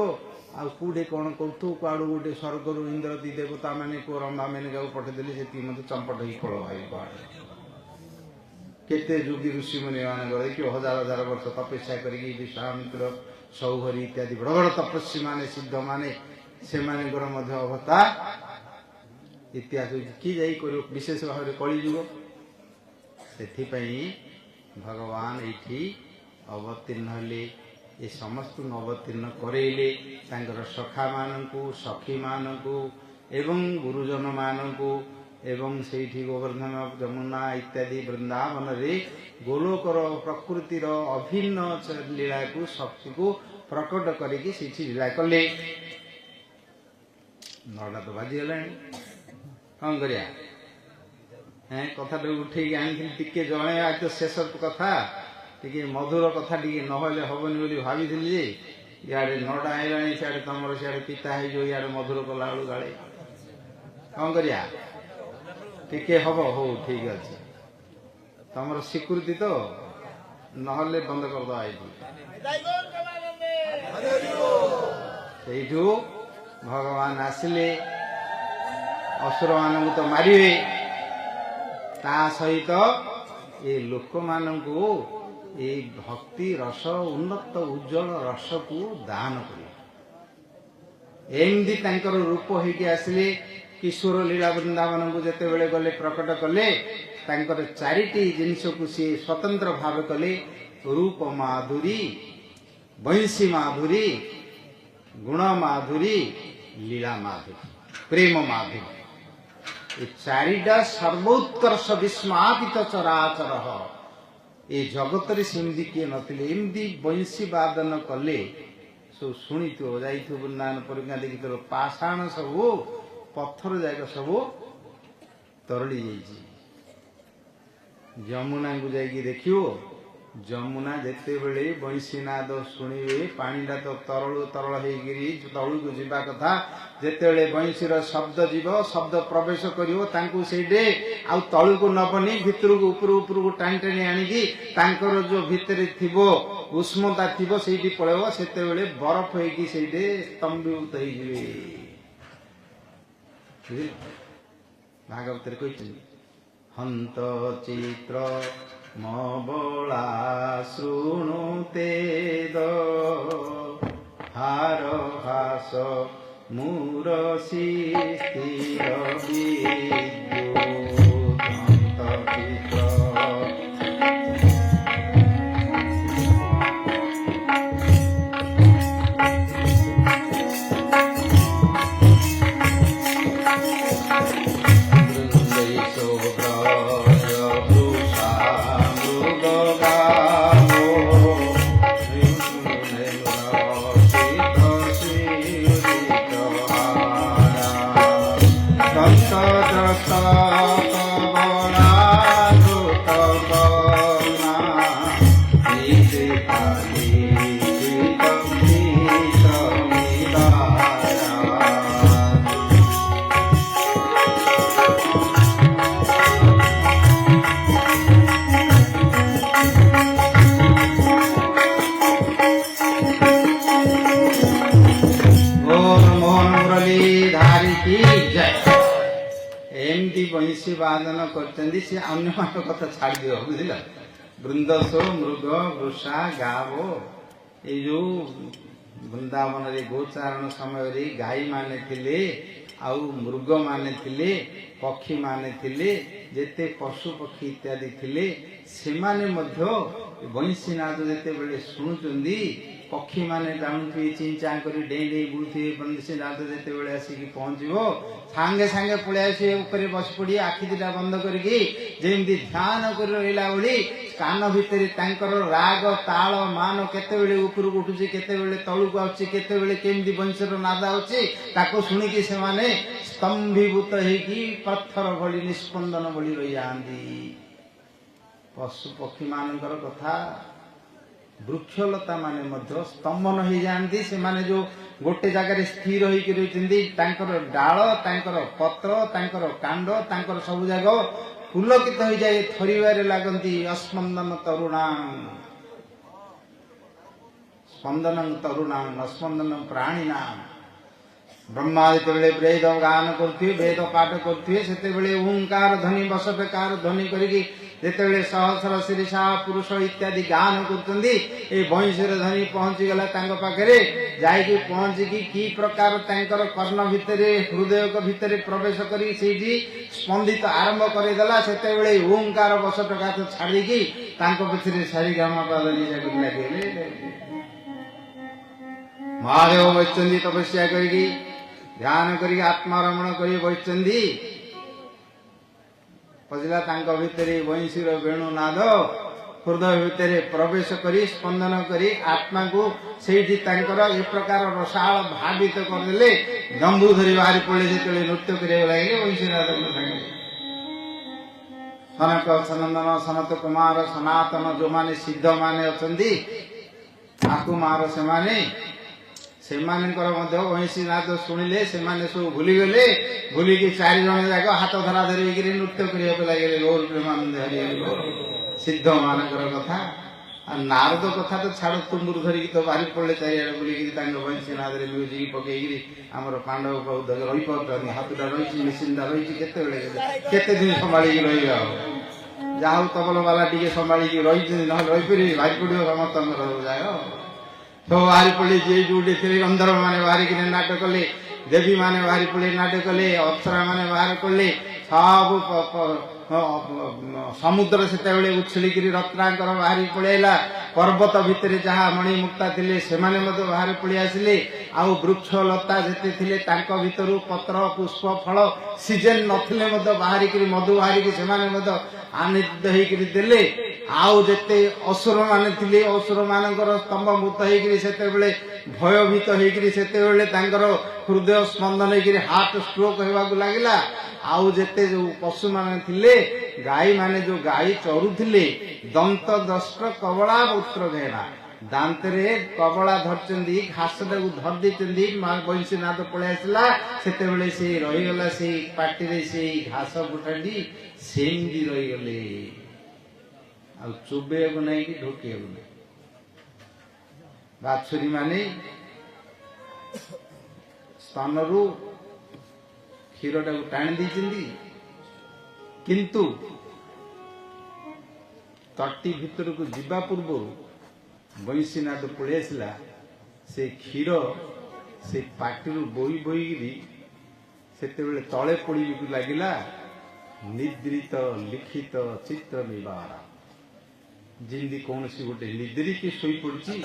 ଆଉ କୋଉଠି କ'ଣ କରୁଥିବ, କୁଆଡ଼ୁ ଗୋଟେ ସ୍ୱର୍ଗରୁ ଇନ୍ଦ୍ରଦୀ ଦେବତା ମାନେ କୋଉ ରମ୍ଭା ମେନକାକୁ ପଠେଇଦେଲେ ସେତିକି ମତେ ଚମ୍ପଟ ହେଇ ଫଳ ଭାଇ କୁଆଡ଼େ। କେତେ ଯୋଗୀ ଋଷିମୁନି ମାନଙ୍କର ଦେଖିବ ହଜାର ହଜାର ବର୍ଷ ତପସ୍ୟା କରିକି ବିଶ୍ୱାମିତ୍ର ସୌହରି ଇତ୍ୟାଦି ବଡ଼ ବଡ଼ ତପସ୍ୱୀ ମାନେ ସିଦ୍ଧ ମାନେ ସେମାନଙ୍କର ମଧ୍ୟ ଅବସ୍ଥା ଇତିହାସ କିଏ ଯାଇ କରିବ, ବିଶେଷ ଭାବରେ କଳିଯୁଗ। ସେଥିପାଇଁ ଭଗବାନ ଏଇଠି ଅବତୀର୍ଣ୍ଣ ହେଲେ, ଏ ସମସ୍ତଙ୍କୁ ଅବତୀର୍ଣ୍ଣ କରେଇଲେ। ତାଙ୍କର ସଖାମାନଙ୍କୁ, ସଖୀମାନଙ୍କୁ ଏବଂ ଗୁରୁଜନମାନଙ୍କୁ ଏବଂ ସେଇଠି ଗୋବର୍ଦ୍ଧନ, ଯମୁନା ଇତ୍ୟାଦି ବୃନ୍ଦାବନରେ ଗୋଲୋକର ପ୍ରକୃତିର ଅଭିନ୍ନ ଲୀଳାକୁ ଶକ୍ତିକୁ ପ୍ରକଟ କରିକି ସେଇଠି ଲୀଳା କଲେ। 9ଟା ତ ବାଜିଗଲାଣି, କ'ଣ କରିବା? କଥାଟାକୁ ଉଠେଇକି ଆଣିଥିଲି ଟିକେ ଜଣେଇବା, ତ ଶେଷ କଥା ଟିକେ ମଧୁର କଥା ଟିକେ ନହେଲେ ହବନି ବୋଲି ଭାବିଥିଲି ଯେ ଇଆଡ଼େ 9ଟା ହେଇଗଲାଣି, ସିଆଡ଼େ ତମର ସିଆଡ଼େ ପିତା ହେଇଯିବ, ଇଆଡ଼େ ମଧୁର କଲା ବେଳୁ ଗାଳେ। କ'ଣ କରିବା? ଟିକେ ହବ, ହଉ ଠିକ ଅଛି। ତମର ସ୍ୱୀକୃତି ତ, ନହେଲେ ବନ୍ଦ କରିଦବା ଏଇଠି। ସେଇଠୁ ଭଗବାନ ଆସିଲେ, ଅସୁରମାନଙ୍କୁ ତ ମାରିବେ, ତା ସହିତ ଏ ଲୋକମାନଙ୍କୁ এই ଭକ୍ତି ରସ, ଉନ୍ନତ ଉଜ୍ଜଳ ରସକୁ ଦାନ କରିବେ। ଏମିତି ତାଙ୍କର ରୂପ ହେଇକି ଆସିଲେ। କିଶୋର ଲୀଳା ବୃନ୍ଦାବନକୁ ଯେତେବେଳେ ଗଲେ ପ୍ରକଟ କଲେ, ତାଙ୍କର 4ଟି ଜିନିଷକୁ ସିଏ ସ୍ୱତନ୍ତ୍ର ଭାବେ କଲେ। ରୂପ ମାଧୁରୀ, ବଂଶୀ ମାଧୁରୀ, ଗୁଣ ମାଧୁରୀ, ଲୀଳା ମାଧୁରୀ, ପ୍ରେମ ମାଧୁରୀ। ଏ 4ଟା ସର୍ବୋତ୍କର୍ଷ ବିସ୍ମାଦିତ ଚରାଚର। ଏ ଜଗତରେ ସେମିତି କିଏ ନଥିଲେ। ଏମିତି ବଂଶୀ ବାଦନ କଲେ, ସବୁ ଶୁଣିଥିବ, ଯାଇଥିବ ବୃନ୍ଦାବନ ପରିକା ଦେଖିଥିବ, ପାଷାଣ ସବୁ ପଥର ଯାକ ସବୁ ତରଳି ଯାଇଛି। ଯମୁନାକୁ ଯାଇକି ଦେଖିବ, ଯମୁନା ଯେତେବେଳେ ବଂଶୀନାଦ ଶୁଣିବେ, ପାଣିଟା ତ ତରଳ ହେଇକିରି ତଳକୁ ଯିବା କଥା। ଯେତେବେଳେ ବଂଶୀର ଶବ୍ଦ ଯିବ, ଶବ୍ଦ ପ୍ରବେଶ କରିବ, ତାଙ୍କୁ ସେଇଠି ଆଉ ତଳକୁ ନବନି, ଭିତରକୁ ଉପରକୁ ଟାଣି ଟାଣି ଆଣିକି ତାଙ୍କର ଯୋଉ ଭିତରେ ଥିବ ଉଷ୍ମତା ଥିବ ସେଇଠି ପଳେଇବ। ସେତେବେଳେ ବରଫ ହେଇକି ସେଇଠି ସ୍ତମ୍ଭୀଭୂତ ହେଇଯିବେ। ଭାଗବତରେ କହିଛନ୍ତି, ହନ୍ତ ଚିତ୍ର ମବଳା ଶୃଣୁତେ ହାର ହାସ ମୁରସି ସ୍ଥିର ବିଦ୍ୟୁତ୍। ହନ୍ତ ଚିତ୍ର Santa मोहन मुरली धारी की जय। एमती बंशी वादन करते सी अन्य कथा छाड़ दियो बुझल। वृंदसो मृग वृषा गावो ये जो वृंदावन रे गोचारण समय रे गाई माने थिले आउ मृग माने थिले पक्षी माने थिले जेते पशु पक्षी इत्यादि थिले सेमाने मध्य बंशीनाद जेते बेले शुणुचंदी पक्षी माने टाणुथि चिंचा करी डेई डेई बुलुथि बंशीनाद जेते बेले आसिकी पहुंचबो सांगे सांगे पळे आसी ऊपर बस पड़ी आखि दिटा बंद करके जेमती ध्यान कर रहिला बोली कान भितर तांकर राग ताल मान केतेबेले ऊपर उठुची केतेबेले तळुक आउची केतेबेले केमती बंशीर नाद आउची ताको सुनिकी से माने स्तंभीभूत हेकी पत्थर भली निस्पंदन भली रही जाती। पशु पक्षी मानकर कथा वृक्षलता माने मध्य स्तंभन हो जाती से माने जो गोटे जगह स्थिर होइक रहिचंदी तांकर डाल तांकर पत्र तांकर कांड तांकर सब जाग पुलकित हो जाए थरिबारे लागंती अस्पंदन तरुणां स्पंदनं तरुणां अस्पंदन प्राणिनां। ब्रह्मा जिते वेद गान करथिबे वेद पाठ करथिबे सेते ओंकार ध्वनि बसटकार ध्वनि करिकी जेते सहस्र शीर्षा पुरुष इत्यादि गान करते ये बंशीर ध्वनि पहुंची गला पाखे जाइकी पहुंचिकी कि प्रकार तांकर कर्ण भितर हृदय भितर प्रवेश करी स्पंदित आरंभ करदेला से ओंकार बसटकार छाड़िकी भितर सारिगामा पादनी लगे महादेव बसचंदी तपस्या करी ध्यान करी आत्मारमण करी बसचंदी पजला भितर बंशीर वेणुनाद हृदय भितर प्रवेश करी स्पंदन करी आत्मा को से ए प्रकार रसाल भावित करदे जंबू धरी बाहरी पड़े जो नृत्य कर लगे बंशीनाद सनक सनंदन सनत कुमार सनातन जो माने सिद्ध माने अछंती आकुमार से बंशीनाद शुणिले से सब भूलीगले भूलिकी चारि जन जाक हाथ धरा धरिक नृत्य करने लगे गौर प्रेमानंद हरि हरि सिद्ध मानकर कथा नारद कथा तो छाड़ तुम्बुर धरिकी तो बाहरी पड़े चारिआडे बुलिकी बंशीनाद म्यूजिक पकईकरी आमर पांडव रही पार्टी हाथटा रही मेसीनटा रही केते दिन संभाली रही जहा तबल बाला टी संभाली रही ना रहीपर भारी पड़ो समस्त जाए तो बाहरी पड़े जे जो थे गंधर्व माने बाहरिक नाटक कले देवी माने बाहरी पड़े नाटक कले अप्सरा माने बाहर पड़े सब समुद्र से उछलिक रत्नाकर बाहरी पड़ेला पर्वत भितर जहाँ मणिमुक्ता थे से बाहर पड़े आसिले आउ वृक्ष लता जेते थिले तांको भितरु पत्र पुष्प फल सीजन नथिले बाहरिक मधु बाहरिक से आनंदित होकर देले आउ जेते असुर माने थिले असुर मानकर स्तंभभूत होकर सेते भयभीत होकर सेते हृदय स्पंदन होकर हार्ट स्ट्रोक होगा लगिला आउ जेते जो पशु माने थिले गाई माने जो गाई चरुथिले दंत दष्ट कबला पुत्र घेरा दांतरे कबला धरचंदी घास टाक धर देचंदी बंशीनाद पड़े आसला सेते से रहीगला से पार्टी रे से घास बुटाडी सेमती रहीगले आ चुबेयक नहीं कि ढोकियक नहीं बाछुरी माने स्तनरू क्षीर टाक टाणी देचंदी किंतु तटी भितर को जीवा पूर्व बंशीनाद पड़े आसला से क्षीर से पाटी बोई बोईकरी सेते तले पड़ी लगिला निद्रित लिखित चित्र निवार जिंदी कौन सी गोटे निद्रिकी शोई पड़ी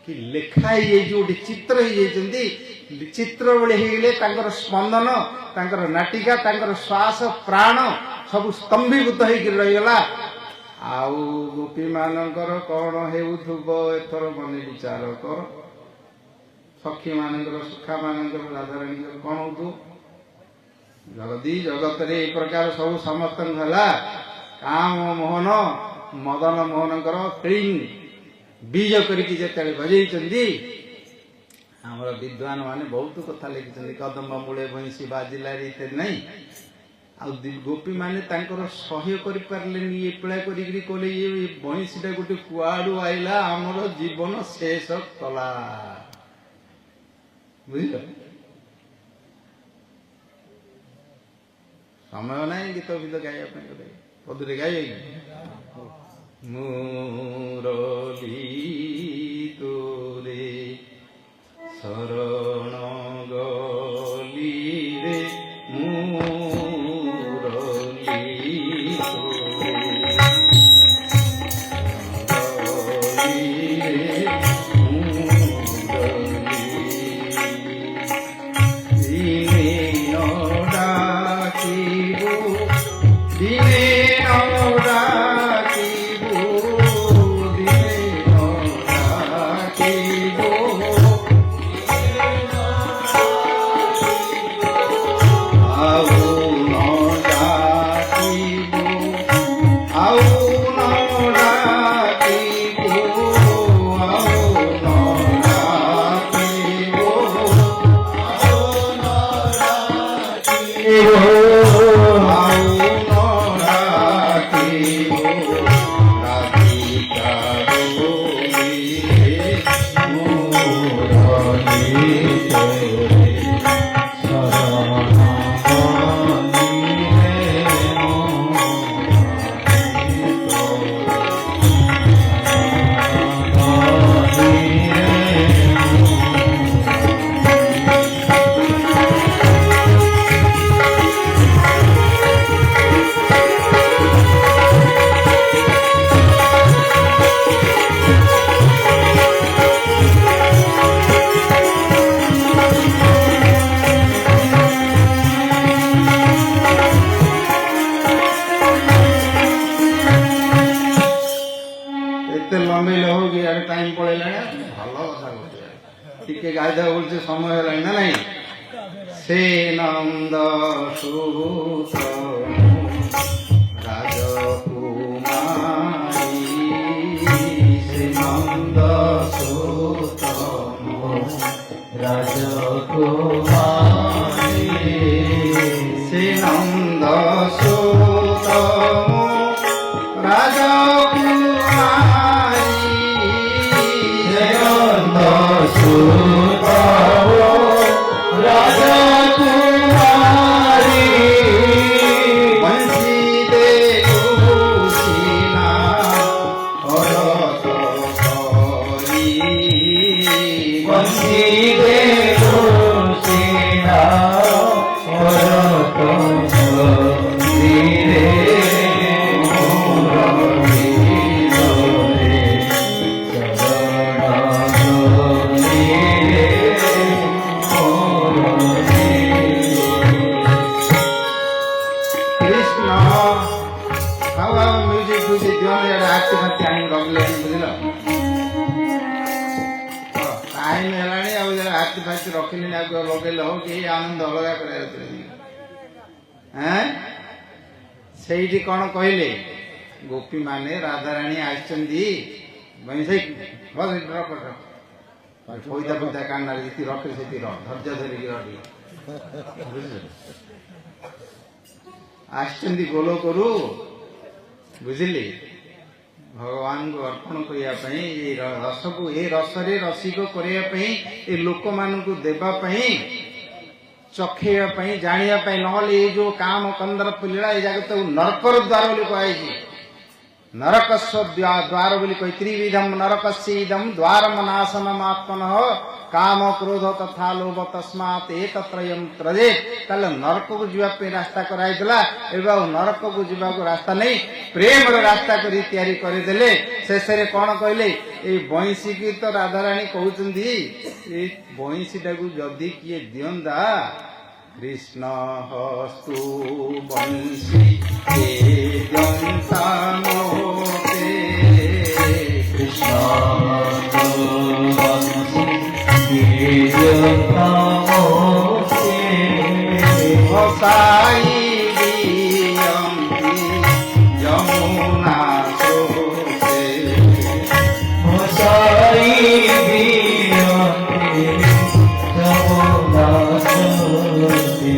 कि लेखाई गोटे चित्र हो चित्र बेले स्पंदन तांकर नाटिका तांकर श्वास प्राण सब स्तंभीभूत होकर रहीगला आउ गोपी मानकर कौन हेउथुब एथर मन विचार कर सखी मानकर सुखा मानकर राधाराणी कौन हो जगदी जगत रे ए प्रकार सब समस्त काम मोहन मदन मोहनकर क्लीन बीज करके बजे आमर विद्वान माने बहुत कथा लिखिं कदम्ब मूले बंशी बाजिला नहीं आ गोपी माने सह्य कर ये पिला कहले ये बंशीटा गोटे कुआड़ू आईला आमर जीवन शेष कला बुझल समय नहीं गीत फीत गाइबा गोटे पदुरे गाइबे मुरली तोरे शरण गली रे मुरली समय ना नहीं से नंद सूत राजकुमारी से नंद सूत राजकुमारी से नंद सूत राजकुमारी से नंद सूत राजकुमारी बंसी दे सीना भरत करी बंसी दे सीना भरत करी रे रखिले लगे हो कि आनंद अलग कर कौन कहले गोपी माने राधाराणी आसचंदी पैदा पैदा कान जी रखे से धैर्य धरिकी रही आसचंदी गोल करू बुझिले भगवान को अर्पण करने रस को ए रसरे रसिक करने लोक मान देवा चखेवाई जानापी ना जो काम कंदर लीला ये जगत नरकर द्वार कहुई नरकस्व द्वार कही त्रिविधम नरकस्यदम द्वारम नाशनमात्मन काम क्रोध तथा लोभ तस्मात् एतत्रयं त्रजेत् ताले नरक को जीवाई रास्ता कराइला एवं नरक को जीवा रास्ता नहीं प्रेम रास्ता करी तैयारी करदेले शेष कौन कहले ये बंशी की तो राधाराणी कहते बंशी टाक जदि किए दिंदा कृष्ण हस्तु बंशी कृष्ण साई यमुना सोते साई यमुना सोते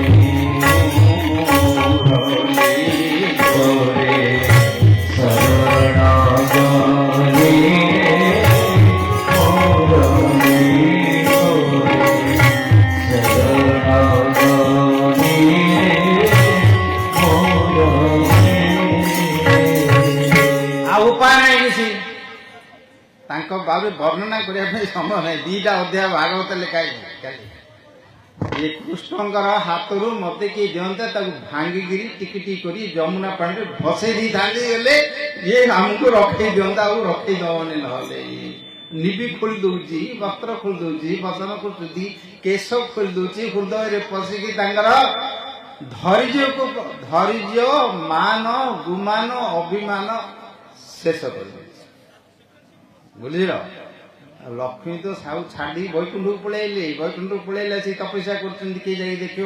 भाव वर्णना करने समय ना दीटा अध्याय भागवत लिखाई ये कृष्णकर हाथ रू मत किए दिखते भांगिकी टिकी कर जमुना पानी भसई दी था ये आमको रखे दिंता रखे दबनी ना निबी खोल दूची वस्त्र खोल दूची बसन खोलुची केश खोल दूची हृदय पशिकी धैर्य को धैर्य मान गुमान अभिमान शेष कर बुझल लक्ष्मी तो साहू छाड़ी बैकुंठ को पलैले बैकुंठ को पलैला से तपस्या कर देख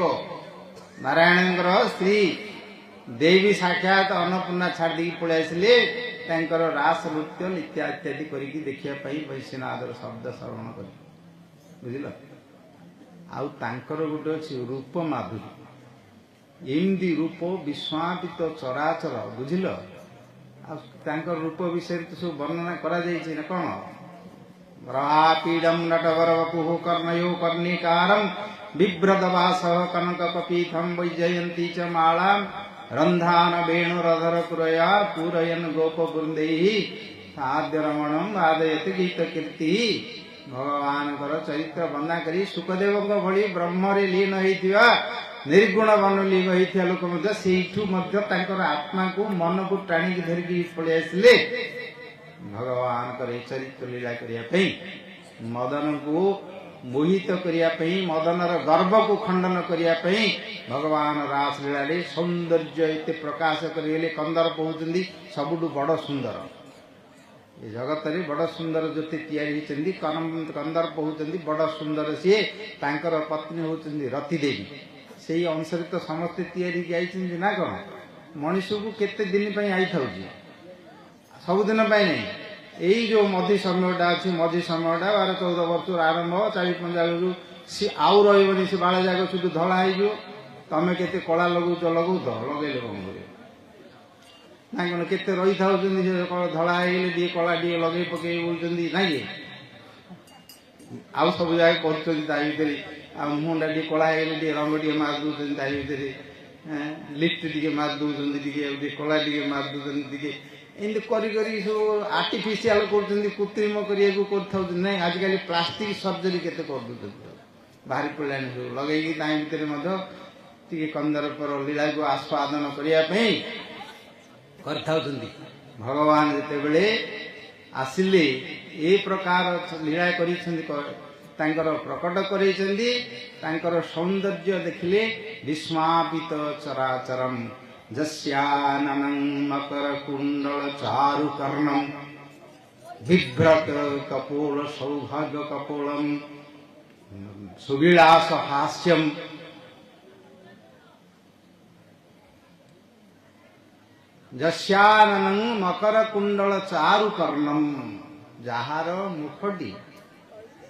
नारायण स्त्री देवी साक्षात अन्नपूर्णा छाड़ी पलि आसले रास नृत्य इत्यादि करके देखापी वैश्यनाथर शब्द श्रवण कर बुझल आउर गोटे अच्छी रूप माधुरी एमती रूप विश्वापित चराचर बुझल आ रूप विषय तो सब वर्णना करा ना कौन पीडम नटवर वपुः कर्णयो कर्णिकारं बिभ्रतवास कनक कपीथम वैजयंती च माला रंधान वेणुरधर पुरया पूरयन गोप वृंदैः साद्य रमणम आदयत गीत कीर्ति भगवान चरित्र बंदा करी सुखदेव भली ब्रह्म लीन होइथिबा निर्गुण बन लीन होइथिबा लोक मध्य सेठू मध्य तांकर आत्मा को मन को टाणी धरिकी पलि आसिले भगवान चरित्र लीला करने मदन को मोहित करने मदनर गर्व को खंडन करने भगवान रासलीला सौंदर्य एत प्रकाश करगले कंदर्प होती सबुठ बड़ सुंदर ये जगत में बड़ सुंदर जो तैयारी कंदर्प होती बड़ सुंदर सी तांकर पत्नी होती रति देवी से अंश तो समस्ते तैयारी ना कौन मनीष को केते दिन आई था सबुदिन नहीं यही जो मझी समयटा अच्छी मझी समयटा 12-14 वर्ष आरंभ 40-50 बेलू सी आउ रही से बाड़ जाक शुद्ध धला हो तमें के कला लगौ लगौ लगे कौन ना कौन के रही था धला टे कला टे लगे पकई बोलते ना कि आउ सब जगह कर मुहटा टे कला टे रंग टे मार दूसरे लिफ्ट टे मार दूसरे कला टे मार दूसरे एमती करी सब आर्टिफिशियल कर कृत्रिम करना आजिकल प्लास्टिक सर्जरी केते कर बाहरी पड़ा सब लगे भितर कंदर्पर लीला को आस्वादन करने भगवान जिते आसिले ए प्रकार लीला कर प्रकट कर सौंदर्य देखिले विस्मापित चराचरम जस्याननं मकर कुंडल चारु कर्णम बिभ्रत कपोल सौभाग्य कपोलम सुविलास हास्यम जस्याननं मकर कुंडल चारु कर्णम जार मुखटी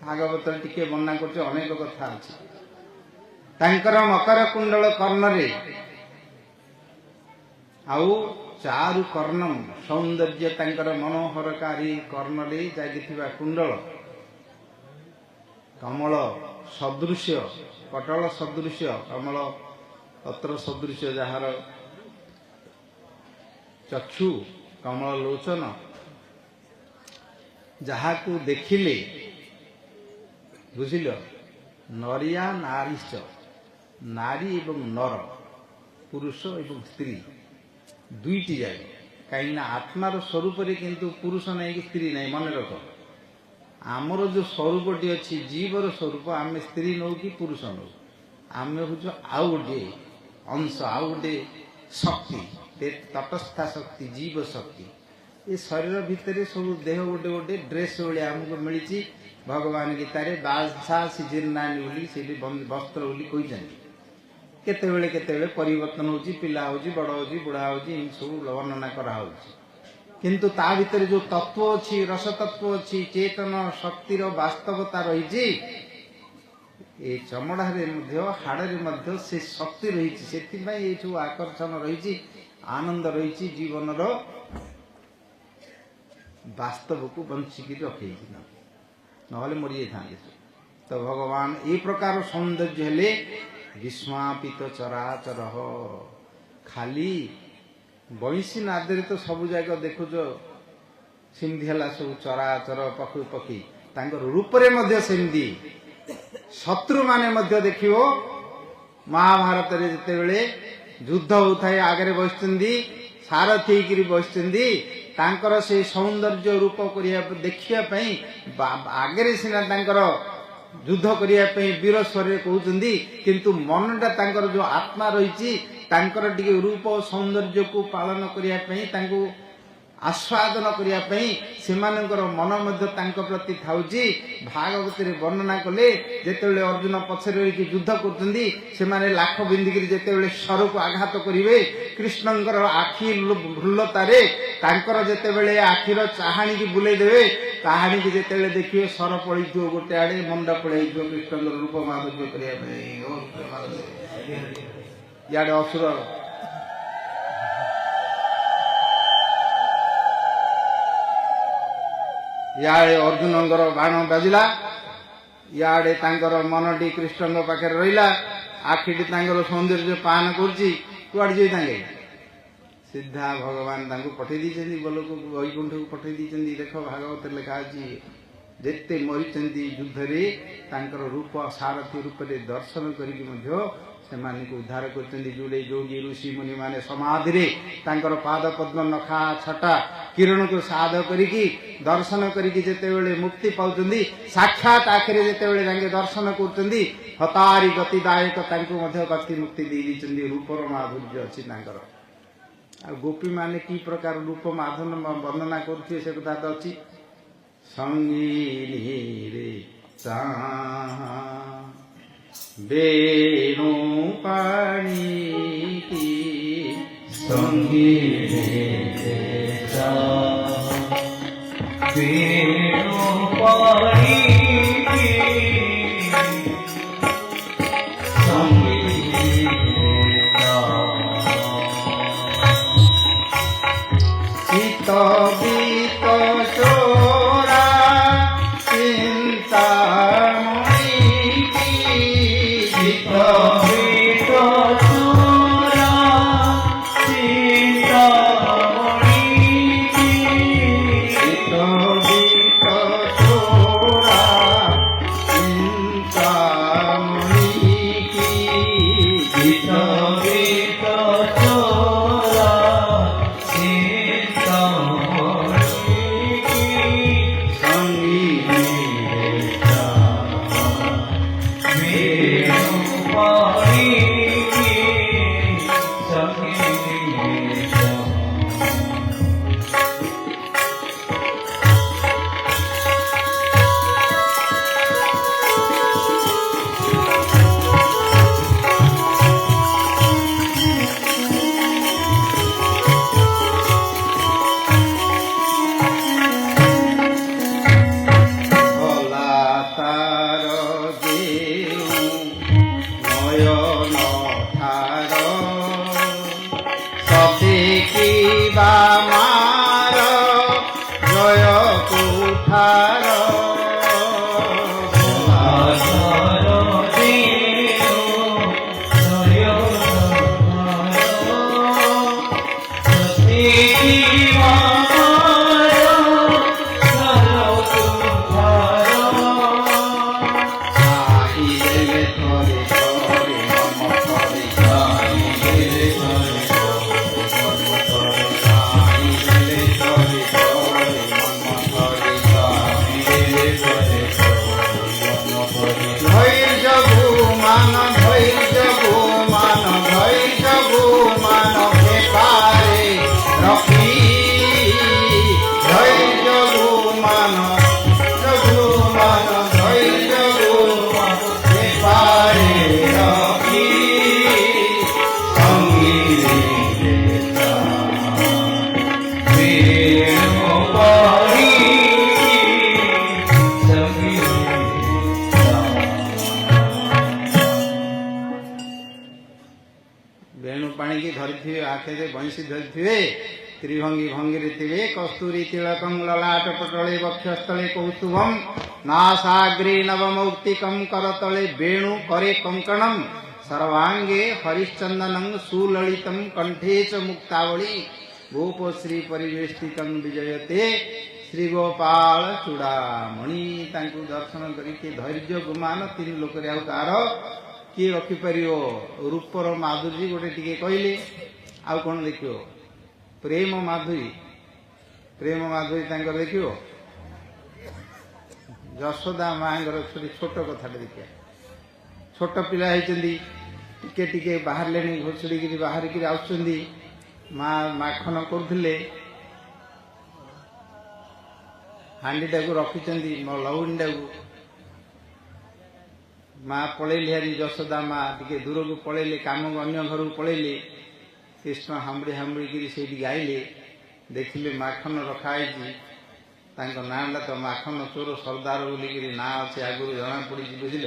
भागवत टिके वर्णना कर अनेक कथा अच्छी तांकर मकर कुंडल कर्णरे आउ चारु कर्णम सौंदर्य तांकर मनोहरकारी कर्णरे जागिथिबा कुंडल कमल सदृश्य पटल सदृश्य कमल पत्र सदृश्य जार चक्षु कमल लोचन जहा को देखिले बुझिल नरिया नारीश्च नारी एवं नर पुरुष एवं स्त्री दुईटी जाए कहीं आत्मार स्वरूप किंतु पुरुष नहीं कि स्त्री नहीं मन रख आमर जो स्वरूपटी अच्छी जीवर स्वरूप आम स्त्री नौ कि पुरुष नौ आम हूँ आउ गोटे अंश आउ गोटे शक्ति तटस्था शक्ति जीव शक्ति ये शरीर भितर सब देह गोटे गोटे ड्रेस भाया आमको मिली भगवान गीतार बादशाह सीजीर्णानी बोली से वस्त्र बोली कहते केतेबेले केतेबेले परिवर्तन होची पिला होची बड़ होची बुढ़ा होची सब वर्णना करा होची किंतु ता भीतर जो तत्व अच्छी रस तत्व अच्छी चेतन शक्तिर वास्तवता रही ए चमड़ारे हाड़े मध्य से शक्ति रही से आकर्षण रही आनंद रही जीवन वास्तव को बंचिकी रखे ना मरी जाता तो भगवान ए प्रकार सौंदर्य हेले विस्मापित चराचर खाली बंशी नादे तो सब जगह देखुच ସେମିତି ହେଲା ସବୁ ଚରାଚର ପକ୍ଷୀ ପକ୍ଷୀ ତାଙ୍କର ରୂପରେ ମଧ୍ୟ ସେମିତି। ଶତ୍ରୁ ମାନେ ମଧ୍ୟ ଦେଖିବ ମହାଭାରତରେ ଯେତେବେଳେ ଯୁଦ୍ଧ ହେଉଥାଏ ଆଗରେ ବସିଛନ୍ତି ସାରଥୀ ହେଇକିରି ବସିଛନ୍ତି ତାଙ୍କର ସେଇ ସୌନ୍ଦର୍ଯ୍ୟ ରୂପ ଦେଖିବା ପାଇଁ ଆଗରେ ସିନା ତାଙ୍କର ଯୁଦ୍ଧ କରିବା ପାଇଁ ବୀର ସ୍ୱରରେ କହୁଛନ୍ତି କିନ୍ତୁ ମନଟା ତାଙ୍କର ଯୋଉ ଆତ୍ମା ରହିଛି ତାଙ୍କର ଟିକେ ରୂପ ସୌନ୍ଦର୍ଯ୍ୟକୁ ପାଳନ କରିବା ପାଇଁ ତାଙ୍କୁ आस्वादन करने सेमानଙ୍କର मन मध्य तांको प्रति थाउची। भागवतरे वर्णना कले जेतेबेले अर्जुन पछरे रही युद्ध करछन्ती सेमाने लाख बिंदिगिरी जेतेबेले सर को आघात करिवे कृष्णंकर आखि भ्रुलतारे तांकर जेतेबेले आखिर चाहाणी की बुले देवे कहानी की जेतेबेले देखिए सर पड़िथो गोटे आड़े मंडा पड़ाइथो कृष्णंकर रूप माधुर्य करिया पे याडे असुर याडे अर्जुनंकर बाण बाजिला याडे तांकर मनटी कृष्ण पाखे रहिला आखिटी तांकर सौंदर्य पान करछि कुआडे जे तांगे सीधा भगवान तांको पठै दिछन्ती बोलक वैकुंठ को पठै दिछन्ती। देख भागवत लिखा अछि जेते मरिछन्ती युद्ध रे तांकर रूप सारथी रूप रे दर्शन करिकि मध्य सेमाने को उद्धार करछन्ती। जोडे योगी ऋषि मुनि माने समाधि रे तांकर पाद पद्म नखा छटा किरण को साध करिकि दर्शन करिकि जेतेबेले मुक्ति पाउछन्ती साक्षात आखिरे जेतेबेले तांके दर्शन करछन्ती हतारी गतिदायक तांको मध्य गति मुक्ति देई दिछन्ती। रूपर माधुर्य अछि तांकर। आ गोपी माने की प्रकार रूप माधुर्य वर्णना करछि से कथा त अछि। संगीनी रे चा बेणु पाणी की संगीनी रे चा बेणु पाणी की संगीनी रे चा शीत बीत चोरा चिंता त्रिभंगी भंगिरी थे कस्तूरी तिलकं ललाट पटले वक्षस्थले कौस्तुभम नासाग्रे नवमौक्तिकं करतले वेणु करे कंकणम सर्वांगे हरिश्चंदनं सुललितं कंठे च मुक्तावली गोपश्री परिवेष्टितं विजयते श्री गोपाल चूड़ामणि दर्शन करके धैर्य गुमान तीन लोक कार किए रखिपर रूपर माधुरी गोटे टिके कहले आउ कौन देखियो प्रेम माधुरी देखियो यशोदा माँ छोट कथा देखिए छोट पिला टिके टिके बाहर घोषड़ी बाहर आसुंदी माँ माखन करुले हांडीटा को रखिंट लवणीटा को माँ पलैली हारी यशोदा माँ टिके दूर को पलैले काम अन्य घर को पलैले कृष्ण हामुड़ी हामुड़ी से गाइले देखिले माखन रखाई नाटा तो माखन चोर सरदार बोलिकी ना अच्छे आगुरी जना पड़ी बुझिल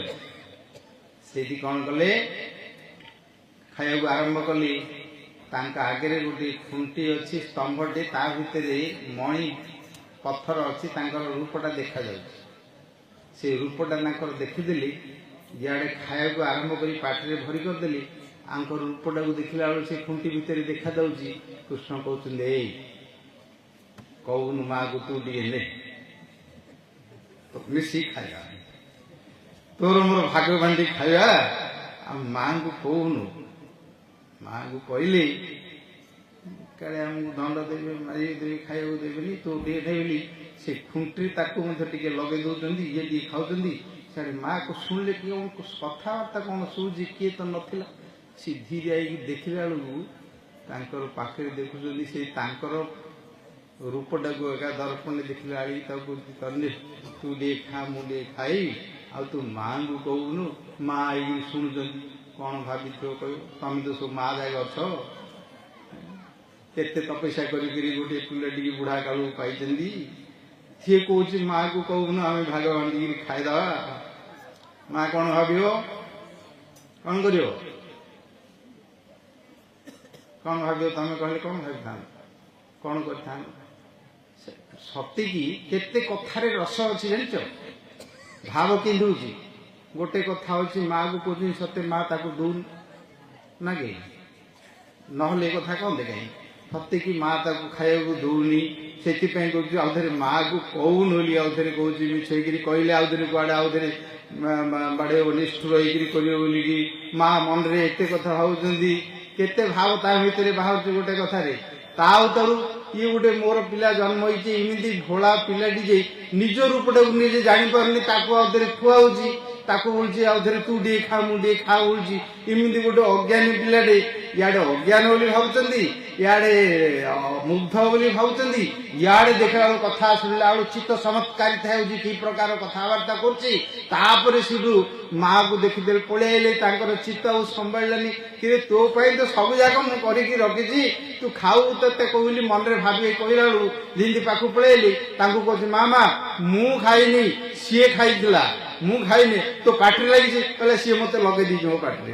से कौन कले खाया आरंभ कली आगे गोटे खुंटी अच्छी स्तंभटे ता भितर मणि पत्थर अच्छी रूपटा देखा से रूपटा देखीदेली इे खाया आरंभ कर पाटे भरी करदेली आंकर रूपटा को देखला बेल से खुंटी भितर देखा जाऊँगी कृष्ण कहते कौन माँ को तू टे तो मिसी खाया तोर मोर भाग बांधी खाया माँ को कौन माँ को कहले काले आमको दंड देवे मारी देवे खाया देवे तो टे बोली से खुंटी टे लगे दौरान ये टे खाऊँ सारे माँ को शुणिले कि कथबार्ता कौन शुणुची किए तो नाला सी धीरे आई देखला बेलू पाखे देखुं से रूपटा को एका दर्पण देखला तू टे खा मुझे खाई आ तू माँ को कहून माँ आई शुणुं कौन भाभी कह तुम तो सब माँ जाए अछ केते तपस्या करी गोटे पिलाटी बुढ़ा कालू पाई सी कौच माँ को कहून आम भाग बांधिकी खाईदे माँ कौन भाव कौन कर कौन भाव तुम कहले कौन भाई था कौन कर सतिकी केते कथारे रस अच्छी जान भाव कि गोटे कथा अच्छी माँ को कह सत्य माँ ताको दौन ना कहीं ना कथा कौन देखाई सत्य कि माँ ताको खाया दौनी से आउे माँ को कौन बोली आउे कौन मिछेकरी कहले आउे कड़े आउे बाड़े निष्ठुर होगी माँ मन रे एत कथा भावुंट केते भाव ता भीतर बाहर गोटे कथार ताउतरु ये गोटे मोर पिला जन्म होती इमती भोला पिलाटी जे निज रूपटा को निजे जापारे आउे खुआऊँगी बोलूँ आउे तू टे खा मुझे खा बोलूँ इमती गोटे अज्ञानी पिलाटे इे अज्ञान बोली भावुं इे मुग्ध बोली भावुं इे देखला कथा शुणिला बेलू चित्त चमत्कारिता होगी कि प्रकार कथबार्ता कर माँ को देखीदे पलैले चित्त आ संभालानी कि तो तो सब जाक मुझे रखी तू खाऊ तो कहली मन में भावी कहला बेलू जिंदी पाखु पलैली कहूँ मामा मु खाइनी सी खाई मु खाइनी तो पाटे लगी कहले सी मत लगे दी मो पाटे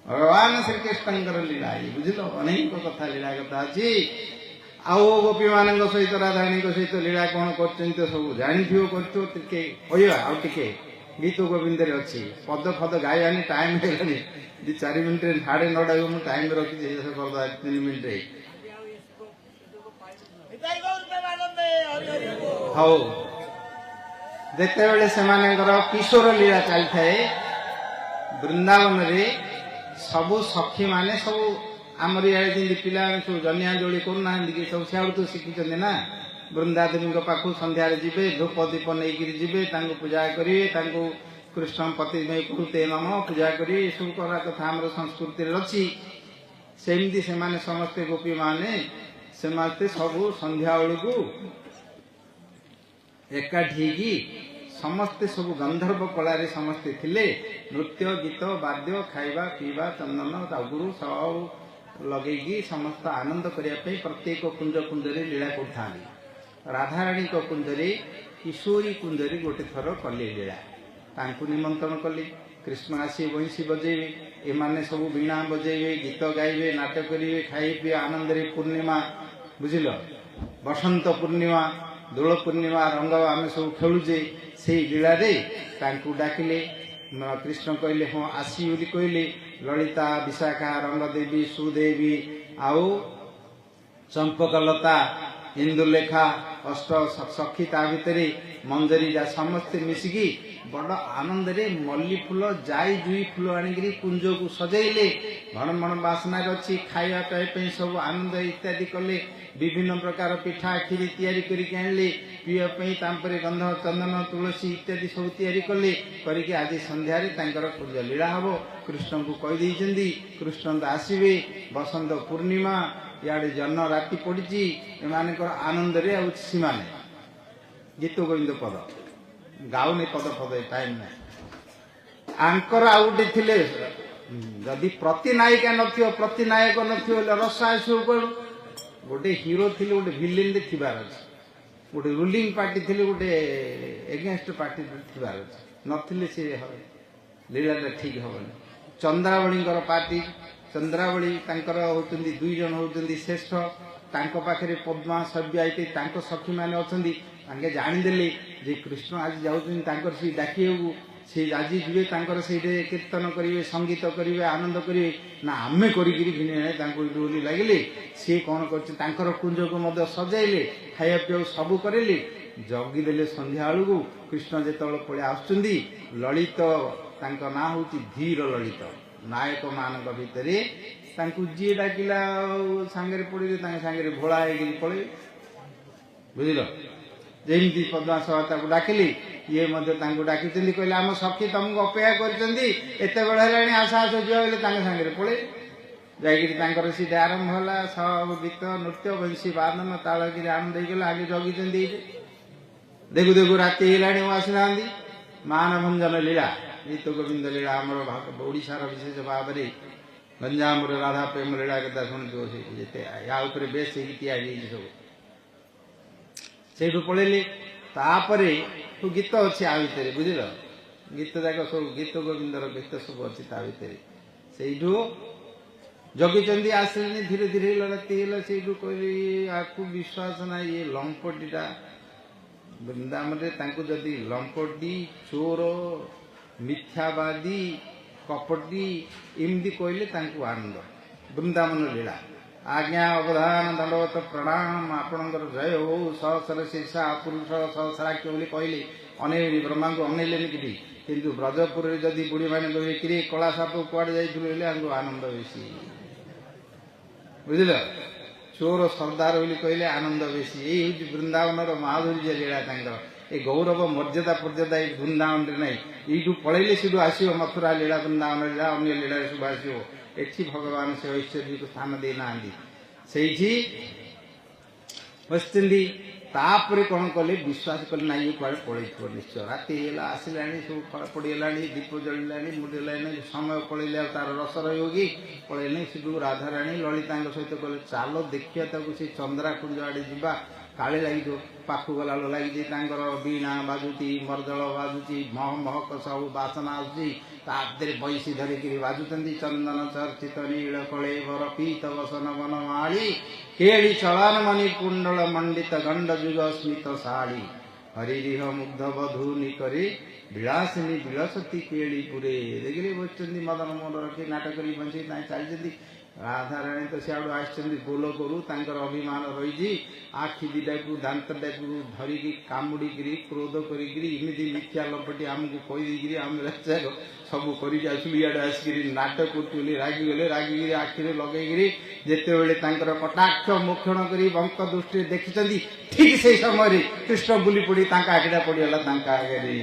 भगवान श्रीकृष्ण लीला बुझल अनेक कथा लीला कथा अच्छी आओ गोपी मान सहित राधाराणी सहित लीला कौन कर सब जानी कर गीत गोविंद अच्छी पद फद गायवानी टाइम है 4 मिनट 9:30 मुझे टाइम रखी 3 मिनट हाँ जिते बड़े से किशोर लीला चली थाए वृंदावन रे सबु सखी माने सब आमर इे पिला सब जनिया जोड़ी करना कि सब सियाड़ तो शिखी ना वृंदादेवी पाखु संध्यारे जीवे धूप दीप नहीं जीवे पूजा करेंगे कृष्ण पति में कुरुते नम पूजा करेंगे सब करा कथा आम संस्कृति अच्छी सेमती से समस्ते गोपी माने समस्ते सबू संध्या बेलू एकाठी समस्ते सब गंधर्व कलारे समस्ते थिले नृत्य गीत वाद्य खाइबा पीवा चंदन अगुरु सब लगे समस्त आनंद करने प्रत्येक कुंज कुंजरे लीला करता राधाराणी कुंजरे किशोरी कुंजरे गोटे थर कले लीला तांकु निमंत्रण कली कृष्ण आसी बंशी बजेबे एमाने सब वीणा बजेबे गीत गाइबे नाटक करेंगे खाई पी आनंद पूर्णिमा बुझिल बसंत पूर्णिमा दोल पूर्णिमा रंग आम सब खेलुचे से लीला डाकिले कृष्ण कहले हाँ आसी बोली कहले ललिता विशाखा रंगदेवी सुदेवी आउ चंपकलता ଇନ୍ଦୁଲେଖା ଅଷ୍ଟ ସଖୀ ତା ଭିତରେ ମଞ୍ଜରୀ ଯା ସମସ୍ତେ ମିଶିକି ବଡ଼ ଆନନ୍ଦରେ ମଲ୍ଲି ଫୁଲ ଯାଇ ଜୁଇ ଫୁଲ ଆଣିକିରି କୁଞ୍ଜକୁ ସଜେଇଲେ। ଭଣ ଭଣ ବାସ୍ନାରେ ଅଛି, ଖାଇବା ପାଇବା ପାଇଁ ସବୁ ଆନନ୍ଦ ଇତ୍ୟାଦି କଲେ। ବିଭିନ୍ନ ପ୍ରକାର ପିଠା କ୍ଷୀରି ତିଆରି କରିକି ଆଣିଲେ, ପିଇବା ପାଇଁ ତାପରେ ଗନ୍ଧ ଚନ୍ଦନ ତୁଳସୀ ଇତ୍ୟାଦି ସବୁ ତିଆରି କଲେ। କରିକି ଆଜି ସନ୍ଧ୍ୟାରେ ତାଙ୍କର କୁଞ୍ଜ ଲୀଳା ହେବ। କୃଷ୍ଣଙ୍କୁ କହିଦେଇଛନ୍ତି କୃଷ୍ଣ ତ ଆସିବେ, ବସନ୍ତ ପୂର୍ଣ୍ଣିମା, ଇଆଡ଼େ ଜହ୍ନ ରାତି ପଡ଼ିଛି, ଏମାନଙ୍କର ଆନନ୍ଦରେ ଆଉ ସୀମା ନାହିଁ। ଗୀତ ଗୋବିନ୍ଦ ପଦ ଗାଉନି, ପଦ ପଦ ଟାଇମ୍ ନାହିଁ। ଆଙ୍କର ଆଉ ଗୋଟେ ଥିଲେ, ଯଦି ପ୍ରତିନାୟିକା ନଥିବ, ପ୍ରତିନାୟକ ନଥିବ ହେଲେ ରସ ଆସିବ କୁଆଡୁ? ଗୋଟେ ହିରୋ ଥିଲେ, ଗୋଟେ ଭିଲିନ୍ ଥିବାର ଅଛି, ଗୋଟେ ରୁଲିଂ ପାର୍ଟି ଥିଲେ, ଗୋଟେ ଏଗେନଷ୍ଟ ପାର୍ଟି ଥିବାର ଅଛି। ନଥିଲେ ସେ ଲୀଳାଟା ଠିକ୍ ହବନି। ଚନ୍ଦ୍ରାବଳୀଙ୍କର ପାର୍ଟି, ଚନ୍ଦ୍ରାବଳୀ ତାଙ୍କର ହଉଛନ୍ତି 2 ଜଣ ହଉଛନ୍ତି ଶ୍ରେଷ୍ଠ। ତାଙ୍କ ପାଖରେ ପଦ୍ମା ସବ୍ୟା ଇତ୍ୟାଦି ତାଙ୍କ ସଖୀମାନେ ଅଛନ୍ତି। ତାଙ୍କେ ଜାଣିଦେଲେ ଯେ କୃଷ୍ଣ ଆଜି ଯାଉଛନ୍ତି ତାଙ୍କର ସେ ଡାକିବାକୁ, ସେ ଆଜି ଯିବେ ତାଙ୍କର ସେଇଠି କୀର୍ତ୍ତନ କରିବେ, ସଙ୍ଗୀତ କରିବେ, ଆନନ୍ଦ କରିବେ। ନା ଆମେ କରିକିରି ଘିନି ଆଣେ ତାଙ୍କୁ ବୋଲି ଲାଗିଲେ। ସିଏ କ'ଣ କରୁଛି, ତାଙ୍କର କୁଞ୍ଜକୁ ମଧ୍ୟ ସଜାଇଲେ, ଖାଇବା ପିଇବାକୁ ସବୁ କରିଲେ, ଜଗିଦେଲେ। ସନ୍ଧ୍ୟା ବେଳକୁ କୃଷ୍ଣ ଯେତେବେଳେ ପଳେଇ ଆସୁଛନ୍ତି, ଲଳିତ ତାଙ୍କ ନାଁ ହେଉଛି ଧୀର ଲଳିତ। ନାୟକ ମାନଙ୍କ ଭିତରେ ତାଙ୍କୁ ଯିଏ ଡାକିଲା ସାଙ୍ଗରେ ପଡ଼ିଲେ, ତାଙ୍କ ସାଙ୍ଗରେ ଭୋଳା ହେଇକିରି ପଳେଇ, ବୁଝିଲ। ଯେମିତି ପଦ୍ମାସଭା ତାକୁ ଡାକିଲି, ଇଏ ମଧ୍ୟ ତାଙ୍କୁ ଡାକିଛନ୍ତି, କହିଲେ ଆମ ସଖୀ ତମକୁ ଅପେକ୍ଷା କରିଛନ୍ତି, ଏତେବେଳ ହେଲାଣି, ଆସ ଆସ ଯିବା ବୋଲି ତାଙ୍କ ସାଙ୍ଗରେ ପଳେଇ ଯାଇକିରି ତାଙ୍କର ସିଧା ଆରମ୍ଭ ହେଲା। ସବୁ ଗୀତ ନୃତ୍ୟ ବଂଶୀ ବାଦନ ତାଳକିରି ଆନନ୍ଦ ହେଇଗଲା। ଆଗେ ଜଗିଛନ୍ତି ଏଇଠି, ଦେଖୁ ଦେଖୁ ରାତି ହେଇଲାଣି, ଆସିନାହାନ୍ତି। ମାନଭଞ୍ଜନ ଲୀଳା, ଗୀତ ଗୋବିନ୍ଦ ଲୀଳା ଆମର ଓଡ଼ିଶାର ବିଶେଷ ଭାବରେ ଗଞ୍ଜାମର ରାଧା ପ୍ରେମ ଲୀଳା କଥା ଶୁଣିଥିବ। ସେଇଠି ଯେତେ ୟା ଉପରେ ବେଶ ହେଇକି ତିଆରି ହେଇଛି ସବୁ, ସେଇଠୁ ପଳେଇଲେ। ତାପରେ ଗୀତ ଅଛି ଆ ଭିତରେ, ବୁଝିଲ, ଗୀତ ଯାକ ସବୁ ଗୀତ ଗୋବିନ୍ଦର ଗୀତ ସବୁ ଅଛି ତା ଭିତରେ। ସେଇଠୁ ଜଗିଛନ୍ତି, ଆସିଲେନି, ଧୀରେ ଧୀରେ ହେଲା, ରାତି ହେଲା। ସେଇଠୁ କହିଲେ ଆକୁ ବିଶ୍ୱାସ ନାହିଁ, ଇଏ ଲମ୍ପଟିଟା ବୃନ୍ଦାବନରେ ତାଙ୍କୁ ଯଦି ଲମ୍ପଟି, ଚୋର, ମିଥ୍ୟାବାଦୀ, କପଟି ଏମିତି କହିଲେ ତାଙ୍କୁ ଆନନ୍ଦ। ବୃନ୍ଦାବନ ଲୀଳା। ଆଜ୍ଞା, ଅବଧାନ, ଦଣ୍ଡବତ ପ୍ରଣାମ, ଆପଣଙ୍କର ଜୟ ହଉ। ସହସ୍ର ଶୀର୍ଷା ପୁରୁଷ ସହସ୍ରାକ୍ଷ ବୋଲି କହିଲେ। ଅନେଇଲେ, ବ୍ରହ୍ମାଙ୍କୁ ଅନେଇଲେନି କିଛି। କିନ୍ତୁ ବ୍ରଜପୁରରେ ଯଦି ବୁଢ଼ୀମାନେ କହିବେ କିରେ କଳା ସାପ କୁଆଡ଼େ ଯାଇଥିଲୁ ହେଲେ ଆମକୁ ଆନନ୍ଦ ବେଶୀ, ବୁଝିଲ। ଚୋର ସର୍ଦ୍ଦାର ବୋଲି କହିଲେ ଆନନ୍ଦ ବେଶୀ। ଏଇ ହେଉଛି ବୃନ୍ଦାବନର ମାଧୁର୍ଯ୍ୟ ଲୀଳା ତାଙ୍କର। ଏ ଗୌରବ ମର୍ଯ୍ୟାଦା ପର୍ଯ୍ୟାଦା ଏଇ ବୃନ୍ଦାବନରେ ନାହିଁ। ଏଇଠୁ ପଳେଇଲେ ସେଠୁ ଆସିବ ମଥୁରା ଲୀଳା, ବୃନ୍ଦାବନ ଲୀଳା, ଅନ୍ୟ ଲୀଳାରେ ସବୁ ଆସିବ। ଏଠି ଭଗବାନ ସେ ଐଶ୍ୱର୍ଯ୍ୟକୁ ସ୍ଥାନ ଦେଇନାହାନ୍ତି, ସେଇଠି ବସିଛନ୍ତି। ତାପରେ କ'ଣ କଲେ, ବିଶ୍ୱାସ କଲେ ନା ଇଏ କୁଆଡ଼େ ପଳେଇଥିବ ନିଶ୍ଚୟ। ରାତି ହେଇଗଲା, ଆସିଲାଣି, ସବୁ ଫଳ ପଡ଼ିଗଲାଣି, ଦୀପ ଜଳିଲାଣି, ମୁଡ଼ିଲାଣି, ସମୟ ପଳେଇଲେ ଆଉ ତାର ରସ ରହିବ କି? ପଳେଇଲେ। ସେଠୁ ରାଧାରାଣୀ ଲଳିତାଙ୍କ ସହିତ କହିଲେ ଚାଲ ଦେଖିବା ତାକୁ, ସେ ଚନ୍ଦ୍ରାକୁଞ୍ଜ ଆଡ଼େ ଯିବା, କାଳେ ଲାଗିଥିବ। ପାଖକୁ ଗଲାବେଳୁ ଲାଗିଛି ତାଙ୍କର ବୀଣା ବାଜୁଛି, ମର୍ଦଳ ବାଜୁଛି, ମହକ ସବୁ ବାସନା ଆସୁଛି। ତା ଭିତରେ ବଇଁଶୀ ଧରିକିରି ବାଜୁଛନ୍ତି। ଚନ୍ଦନ ଚର୍ଚ୍ଚିତ ନୀଳ କଳେବର ପୀତ ବସନ ବନମାଳି, କେଳି ଚଳନ ମଣି କୁଣ୍ଡଳ ମଣ୍ଡିତ ଗଣ୍ଡ ଯୁଗ ସ୍ମିତ ଶାଳୀ, ହରିରିହ ମୁଗ୍ଧ ବଧୂନି କରି ବିଳାସିନୀ ବିଳସତୀ କେଳି ପୁରେ। ଦେଖିଲେ ବସିଛନ୍ତି, ମଦନ ମୋହନ ରଖି ନାଟକ କରି ବଞ୍ଚି ଚାଲିଛନ୍ତି। ରାଧାରାଣୀ ତ ସିଆଡ଼ୁ ଆସିଛନ୍ତି ଗୋଲ କରୁ, ତାଙ୍କର ଅଭିମାନ ରହିଛି। ଆଖି ଦିଟାକୁ ଦାନ୍ତଟାକୁ ଧରିକି କାମୁଡ଼ିକିରି କ୍ରୋଧ କରିକିରି ଏମିତି ମିଥ୍ୟା ଲପଟି ଆମକୁ କହିଦେଇକିରି ଆମେ ସବୁ କରିକି ଆସିଲୁ। ଇଆଡ଼େ ଆସିକିରି ନାଟକ କରୁଛୁ ବୋଲି ରାଗିଗଲେ। ରାଗିକିରି ଆଖିରେ ଲଗେଇକିରି ଯେତେବେଳେ ତାଙ୍କର କଟାକ୍ଷ ମୋକ୍ଷଣ କରି ବଙ୍କ ଦୃଷ୍ଟିରେ ଦେଖିଛନ୍ତି, ଠିକ୍ ସେଇ ସମୟରେ କୃଷ୍ଣ ବୁଲି ପଡ଼ି ତାଙ୍କ ଆଖିଟା ପଡ଼ିଗଲା ତାଙ୍କ ଆଗରେ।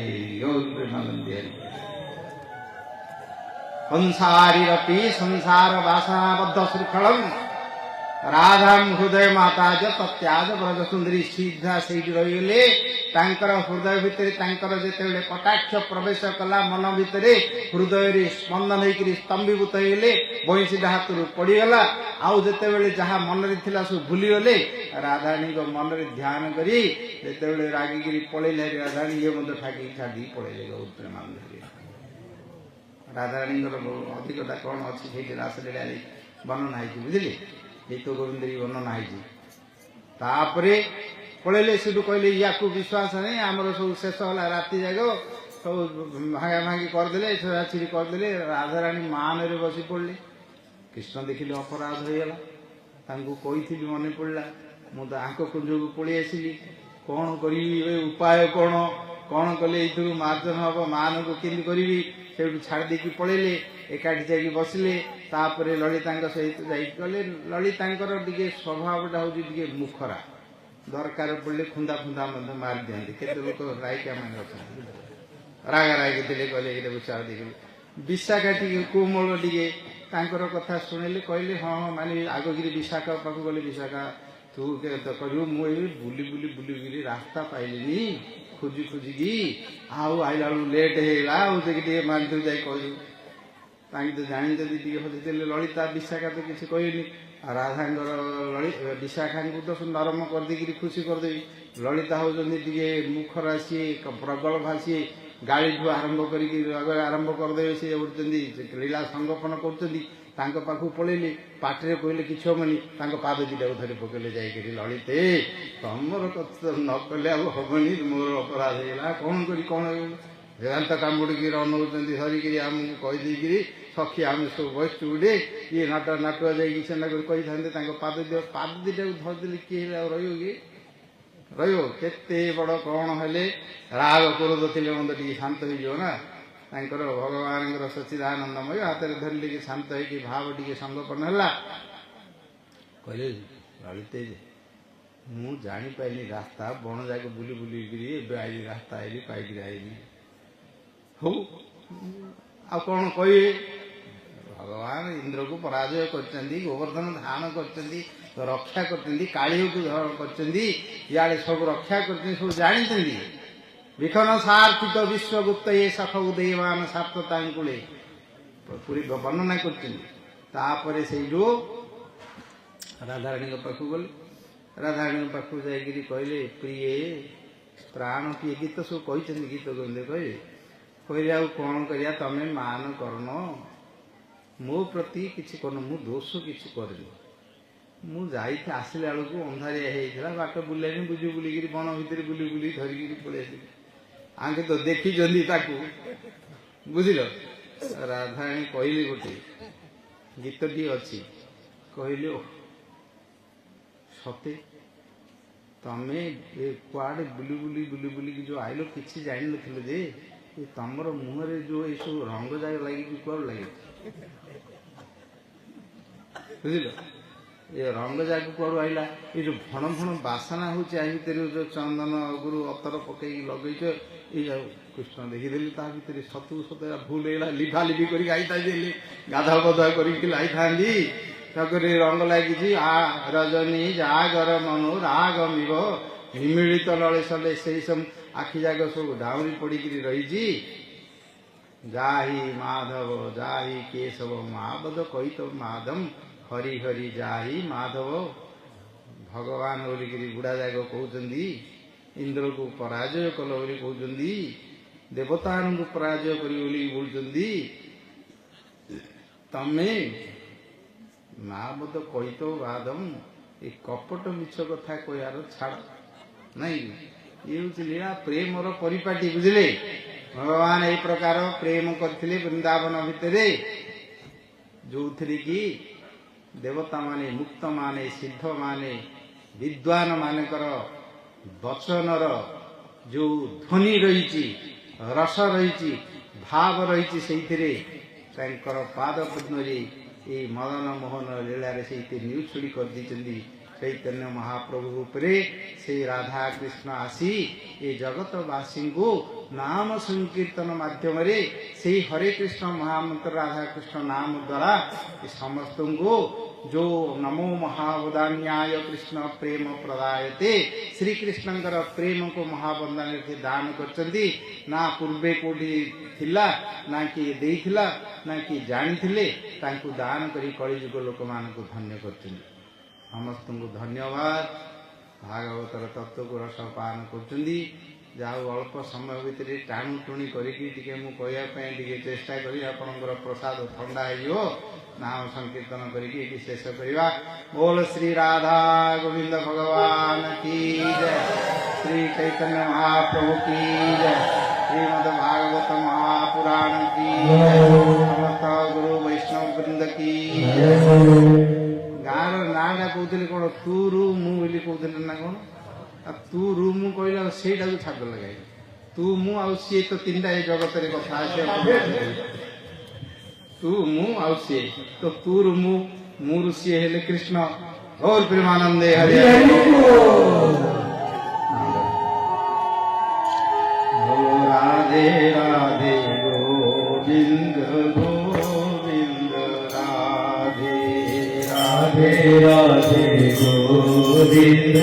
ସଂସାରୀରପି ସଂସାର ବାସନାବଦ୍ଧ ଶୃଙ୍ଖଳମ୍ ରାଧାମ ହୃଦୟ ମାତା ଯ ତତ୍ୟାଜ ବ୍ରଜ ସୁନ୍ଦରୀ। ସିଧା ସେଇଠି ରହିଗଲେ। ତାଙ୍କର ହୃଦୟ ଭିତରେ ତାଙ୍କର ଯେତେବେଳେ କଟାକ୍ଷ ପ୍ରବେଶ କଲା, ମନ ଭିତରେ ହୃଦୟରେ ସ୍ପନ୍ଦନ ହେଇକିରି ସ୍ତମ୍ଭୀଭୂତ ହେଇଗଲେ। ବଇଁଶୀଟା ହାତରୁ ପଡ଼ିଗଲା। ଆଉ ଯେତେବେଳେ ଯାହା ମନରେ ଥିଲା ସବୁ ଭୁଲିଗଲେ। ରାଧାରାଣୀଙ୍କ ମନରେ ଧ୍ୟାନ କରି ଯେତେବେଳେ ରାଗିକିରି ପଳେଇଲେ, ରାଧାରାଣୀ ଇଏ ମଧ୍ୟ ଠାକିକି ଛାଡ଼ିକି ପଳେଇଲେ ପ୍ରେମାନନ୍ଦ। ରାଧାରାଣୀଙ୍କର ଅଧିକତା କ'ଣ ଅଛି ସେଇଠି ରାସଲୀଳାରେ ବର୍ଣ୍ଣନା ହେଇଛି, ବୁଝିଲେ। ଗୀତ ଗୋବିନ୍ଦରେ ବର୍ଣ୍ଣନା ହେଇଛି। ତାପରେ ପଳେଇଲେ। ସେଠୁ କହିଲେ ୟାକୁ ବିଶ୍ୱାସ ନାହିଁ, ଆମର ସବୁ ଶେଷ ହେଲା। ରାତି ଯାକ ସବୁ ଭାଙ୍ଗା ଭାଙ୍ଗି କରିଦେଲେ, ଛିଡ଼ି କରିଦେଲେ। ରାଧାରାଣୀ ମାନରେ ବସି ପଡ଼ିଲେ। କୃଷ୍ଣ ଦେଖିଲେ ଅପରାଧ ହେଇଗଲା, ତାଙ୍କୁ କହିଥିଲି ମନେ ପଡ଼ିଲା। ମୁଁ ତ ଆଙ୍କ କୁଞ୍ଜକୁ ପଳେଇ ଆସିଲି। କ'ଣ କରିବି, ଏ ଉପାୟ କ'ଣ, କ'ଣ କଲେ ଏଇଥିରୁ ମାର୍ଜନ ହେବ, ମାନଙ୍କୁ କେମିତି କରିବି। ସେଇଠୁ ଛାଡ଼ି ଦେଇକି ପଳେଇଲେ, ଏକାଠି ଯାଇକି ବସିଲେ। ତାପରେ ଲଳିତାଙ୍କ ସହିତ ଯାଇକି ଗଲେ। ଲଳିତାଙ୍କର ଟିକେ ସ୍ୱଭାବଟା ହେଉଛି ଟିକେ ମୁଖରା, ଦରକାର ପଡ଼ିଲେ ଖୁନ୍ଦା ଫୁନ୍ଦା ମଧ୍ୟ ମାରି ଦିଅନ୍ତି। କେତେ ଲୋକ ରାଇକା ମାନେ ଅଛନ୍ତି, ରାଗା ରାଗି ଥିଲେ, କହିଲେ ଏଇଟା ବିଚାର ଦେଇଗଲେ। ବିଶାଖା ଟିକେ କୋମଳ ଟିକେ, ତାଙ୍କର କଥା ଶୁଣିଲେ, କହିଲେ ହଁ ହଁ ମାନିବି। ଆଗକିରି ବିଶାଖା ପାଖକୁ ଗଲେ, ବିଶାଖା ତୁ କେତେ କରିବୁ, ମୁଁ ଏଇ ବୁଲିକିରି ରାସ୍ତା ପାଇଲିନି, ଖୋଜିକି ଆଉ ଆଇଲା ବେଳକୁ ଲେଟ୍ ହେଇଗଲା, ଆଉ ଟିକେ ମାନିଥିବୁ ଯାଇ କହିବୁ। ତାଙ୍କେ ତ ଜାଣିଛନ୍ତି, ଟିକେ ହଜିଥିଲେ ଲଳିତା। ବିଶାଖା ତ କିଛି କହିନି। ରାଧାଙ୍କର ବିଶାଖାଙ୍କୁ ତ ନରମ କରିଦେଇକିରି ଖୁସି କରିଦେବି। ଲଳିତା ହେଉଛନ୍ତି ଟିକେ ମୁଖରା, ସିଏ ପ୍ରବଳ ଭାଷିଏ, ଗାଳିଠୁ ଆରମ୍ଭ କରିକି ଆରମ୍ଭ କରିଦେବେ। ସିଏ ଉଠୁଛନ୍ତି, ଲୀଳା ସଂଗୋପନ କରୁଛନ୍ତି। ତାଙ୍କ ପାଖକୁ ପଳେଇଲେ, ପାଟିରେ କହିଲେ କିଛି ହବନି, ତାଙ୍କ ପାଦ ଦିଟାକୁ ଧରି ପକେଇଲେ ଯାଇକରି। ଲଳିତେ, ତମର କଥା ନ କଲେ ଆଉ ହବନି, ମୋର ଅପରାଧ ହେଇଗଲା, କ'ଣ କରି କ'ଣ ବେଦାନ୍ତ କାମୁଡ଼ିକି ଅନଉଛନ୍ତି ଧରିକିରି, ଆମକୁ କହିଦେଇକିରି ସଖୀ ଆମେ ସବୁ ବସିଛୁ ଗୋଟେ, ଇଏ ନାଟୁଆ ଯାଇକି ସେନା କରି କହିଥାନ୍ତେ ତାଙ୍କ ପାଦ ଦିଟାକୁ ଧରିଦେଲେ କିଏ ହେଲେ ଆଉ ରହିବ କି? ରହିବ? କେତେ ବଡ଼ କ'ଣ ହେଲେ ରାଗ କ୍ରୋଧ ଥିଲେ ମନ୍ଦ ଟିକେ ଶାନ୍ତ ହେଇଯିବ ନା। ତାଙ୍କର ଭଗବାନଙ୍କର ସଚ୍ଚିଦାନନ୍ଦମୟ ହାତରେ ଧରିଲେ କି ଶାନ୍ତ ହେଇକି ଭାବ ଟିକେ ସଂଗୋପନ ହେଲା। କହିଲେ ଲଳିତେ, ମୁଁ ଜାଣିପାରିନି ରାସ୍ତା, ବଣ ଯାକ ବୁଲିକିରି ଏବେ ଆଇଲି, ରାସ୍ତା ଆଇଲି, ପାଇକିରି ଆଇଲି। ହଉ ଆଉ କ'ଣ କହିବେ? ଭଗବାନ ଇନ୍ଦ୍ରକୁ ପରାଜୟ କରିଛନ୍ତି, ଗୋବର୍ଦ୍ଧନ ଧାରଣ କରିଛନ୍ତି, ରକ୍ଷା କରିଛନ୍ତି, କାଳିକୁ କରିଛନ୍ତି, ଇଆଡ଼େ ସବୁ ରକ୍ଷା କରିଛନ୍ତି, ସବୁ ଜାଣିଛନ୍ତି। ବିଖନ ସାର୍ଥିକ ବିଶ୍ୱଗୁପ୍ତ ଏ ସଖ ଉଦୟମାନ ସାପ୍ତାଙ୍କୁଳେ ପୁରୀ ବର୍ଣ୍ଣନା କରୁଛନ୍ତି। ତାପରେ ସେଇଠୁ ରାଧାରାଣୀଙ୍କ ପାଖକୁ ଗଲେ। ରାଧାରାଣୀଙ୍କ ପାଖକୁ ଯାଇକିରି କହିଲେ, ପ୍ରିୟେ ପ୍ରାଣ କିଏ, ଗୀତ ସବୁ କହିଛନ୍ତି, ଗୀତ କହିଲେ କହିଲେ ଆଉ କ'ଣ କରିବା, ତମେ ମାନ କରୁନ, ମୋ ପ୍ରତି କିଛି କରୁନ, ମୁଁ ଦୋଷ କିଛି କରିନି। ମୁଁ ଯାଇକି ଆସିଲା ବେଳକୁ ଅନ୍ଧାରିଆ ହେଇଥିଲା, ବାଟ ବୁଲେଇନି, ବୁଲିକିରି ବଣ ଭିତରେ ବୁଲି ଧରିକିରି ପଳେଇ ଆସିଲି। ଆଙ୍କେ ତ ଦେଖିଛନ୍ତି ତାକୁ, ବୁଝିଲ। ରାଧାରାଣୀ କହିଲେ, ଗୋଟେ ଗୀତଟିଏ ଅଛି, କହିଲେ ସତେ ତମେ କୁଆଡ଼େ ବୁଲିକି ଯୋଉ ଆଇଲ, କିଛି ଜାଣିନଥିଲ ଯେ ଏ ତମର ମୁହଁରେ ଯୋଉ ଏସବୁ ରଙ୍ଗ ଯାକ ଲାଗିଛି, କୁଆଡ଼ୁ ଲାଗିଛି ବୁଝିଲ। ଏ ରଙ୍ଗ ଯାକ କୁଆଡ଼ୁ ଆଇଲା? ଏ ଯୋଉ ଭଣ ବାସନା ହଉଛି, ଆ ଭିତରେ ଯୋଉ ଚନ୍ଦନ ଅଗୁରୁ ଅତର ପକେଇକି ଲଗେଇଛ, ଏଇ ଆଉ କୃଷ୍ଣ ଦେଖିଦେଲି ତା ଭିତରେ ସତୁ ଭୁଲ ହେଇଗଲା। ଲିଭାଲିଭି କରିକି ଆଇଥାନ୍ତି, ଗାଧା ବଧା କରିକି ଆଇଥାନ୍ତି, ତାପରେ ରଙ୍ଗ ଲାଗିଛି। ରଜନୀ ଜାଗର ମନୁ ରାଗମିବ ନିମିଳିତ ଲଳେସଲେ, ସେଇ ସବୁ ଆଖି ଯାକ ସବୁ ଡାଉରି ପଡ଼ିକିରି ରହିଛି। ଯାହି ମାଧବ ଯାହି କେଶବ ମାବଦ କହିତ ମାଧବ, ହରି ହରି ଯାହି ମାଧବ। ଭଗବାନ ବୋଲିକିରି ବୁଢ଼ା ଯାକ କହୁଛନ୍ତି, ଇନ୍ଦ୍ରକୁ ପରାଜୟ କଲ ବୋଲି କହୁଛନ୍ତି, ଦେବତାମାନଙ୍କୁ ପରାଜୟ କରିବ ବୋଲି କହୁଛନ୍ତି। ତମେ ମାବଦ କହିତ ବାଦମ, ଏ କପଟ ମିଛ କଥା କହିବାର ଛାଡ଼ ନାଇଁ। ଇଏ ହେଉଛି ଲୀଳା ପ୍ରେମର ପରିପାଟି, ବୁଝିଲେ। ଭଗବାନ ଏଇ ପ୍ରକାର ପ୍ରେମ କରିଥିଲେ ବୃନ୍ଦାବନ ଭିତରେ, ଯୋଉଥିରେ କି ଦେବତା ମାନେ, ମୁକ୍ତ ମାନେ, ସିଦ୍ଧ ମାନେ, ବିଦ୍ୱାନ ମାନଙ୍କର ବଚନର ଯୋଉ ଧ୍ୱନି ରହିଛି, ରସ ରହିଛି, ଭାବ ରହିଛି, ସେଇଥିରେ ତାଙ୍କର ପାଦ ପଦ୍ମରେ ଏଇ ମଦନ ମୋହନ ଲୀଳାରେ ସେଇଥିରେ ନିଉଛୁଡ଼ି କରିଦେଇଛନ୍ତି। ଚୈତନ୍ୟ ମହାପ୍ରଭୁ ଉପରେ ସେଇ ରାଧା କୃଷ୍ଣ ଆସି ଏ ଜଗତବାସୀଙ୍କୁ ନାମ ସଂକୀର୍ତ୍ତନ ମାଧ୍ୟମରେ ସେଇ ହରେ କୃଷ୍ଣ ମହାମନ୍ତ୍ର ରାଧାକୃଷ୍ଣ ନାମ ଦ୍ୱାରା ଏ ସମସ୍ତଙ୍କୁ ଯୋଉ ନମୋ ମହାବଦାନ୍ୟାୟ କୃଷ୍ଣ ପ୍ରେମ ପ୍ରଦାୟତେ, ଶ୍ରୀକୃଷ୍ଣଙ୍କର ପ୍ରେମକୁ ମହାବନ୍ଦାନରେ ଦାନ କରିଛନ୍ତି। ନା ପୂର୍ବେ କୋଉଠି ଥିଲା, ନା କିଏ ଦେଇଥିଲା, ନା କିଏ ଜାଣିଥିଲେ, ତାଙ୍କୁ ଦାନ କରି କଳିଯୁଗ ଲୋକମାନଙ୍କୁ ଧନ୍ୟ କରିଛନ୍ତି। ସମସ୍ତଙ୍କୁ ଧନ୍ୟବାଦ। ଭାଗବତର ତତ୍ତ୍ୱକୁ ରସପାନ କରୁଛନ୍ତି। ଯାହା ଅଳ୍ପ ସମୟ ଭିତରେ ଟାଣୁଟୁଣି କରିକି ଟିକେ ମୁଁ କହିବା ପାଇଁ ଟିକେ ଚେଷ୍ଟା କରି, ଆପଣଙ୍କର ପ୍ରସାଦ ଥଣ୍ଡା ହେଇଯିବ। ନାମ ସଂକୀର୍ତ୍ତନ କରିକି ଏଠି ଶେଷ କରିବା। ବୋଲ ଶ୍ରୀ ରାଧା ଗୋବିନ୍ଦ ଭଗବାନ କି ଜୟ, ଶ୍ରୀ ଚୈତନ୍ୟ ମହାପ୍ରଭୁ କି ଜୟ, ଶ୍ରୀମଦ ଭାଗବତ ମହାପୁରାଣ କି ଜୟ, ସମସ୍ତ ଗୁରୁ ବୈଷ୍ଣବ ବୃନ୍ଦ କି ଜୟ। ଗାଁର ନାଁଟା କହୁଥିଲି କ'ଣ, ତୁରୁ ମୁଁ ବୋଲି କହୁଥିଲି। कौन आ तू रु मु कहला सेटा को छाड़ लगाई तू मु आ सी तो तीनटा ए जगत रे कथा আছে तू मु आ सी तो तू रु मु रु सी हेले कृष्ण और प्रेमानंदे हरे राधे राधे गोविंद गोविंद राधे राधे राधे राधे गोविंद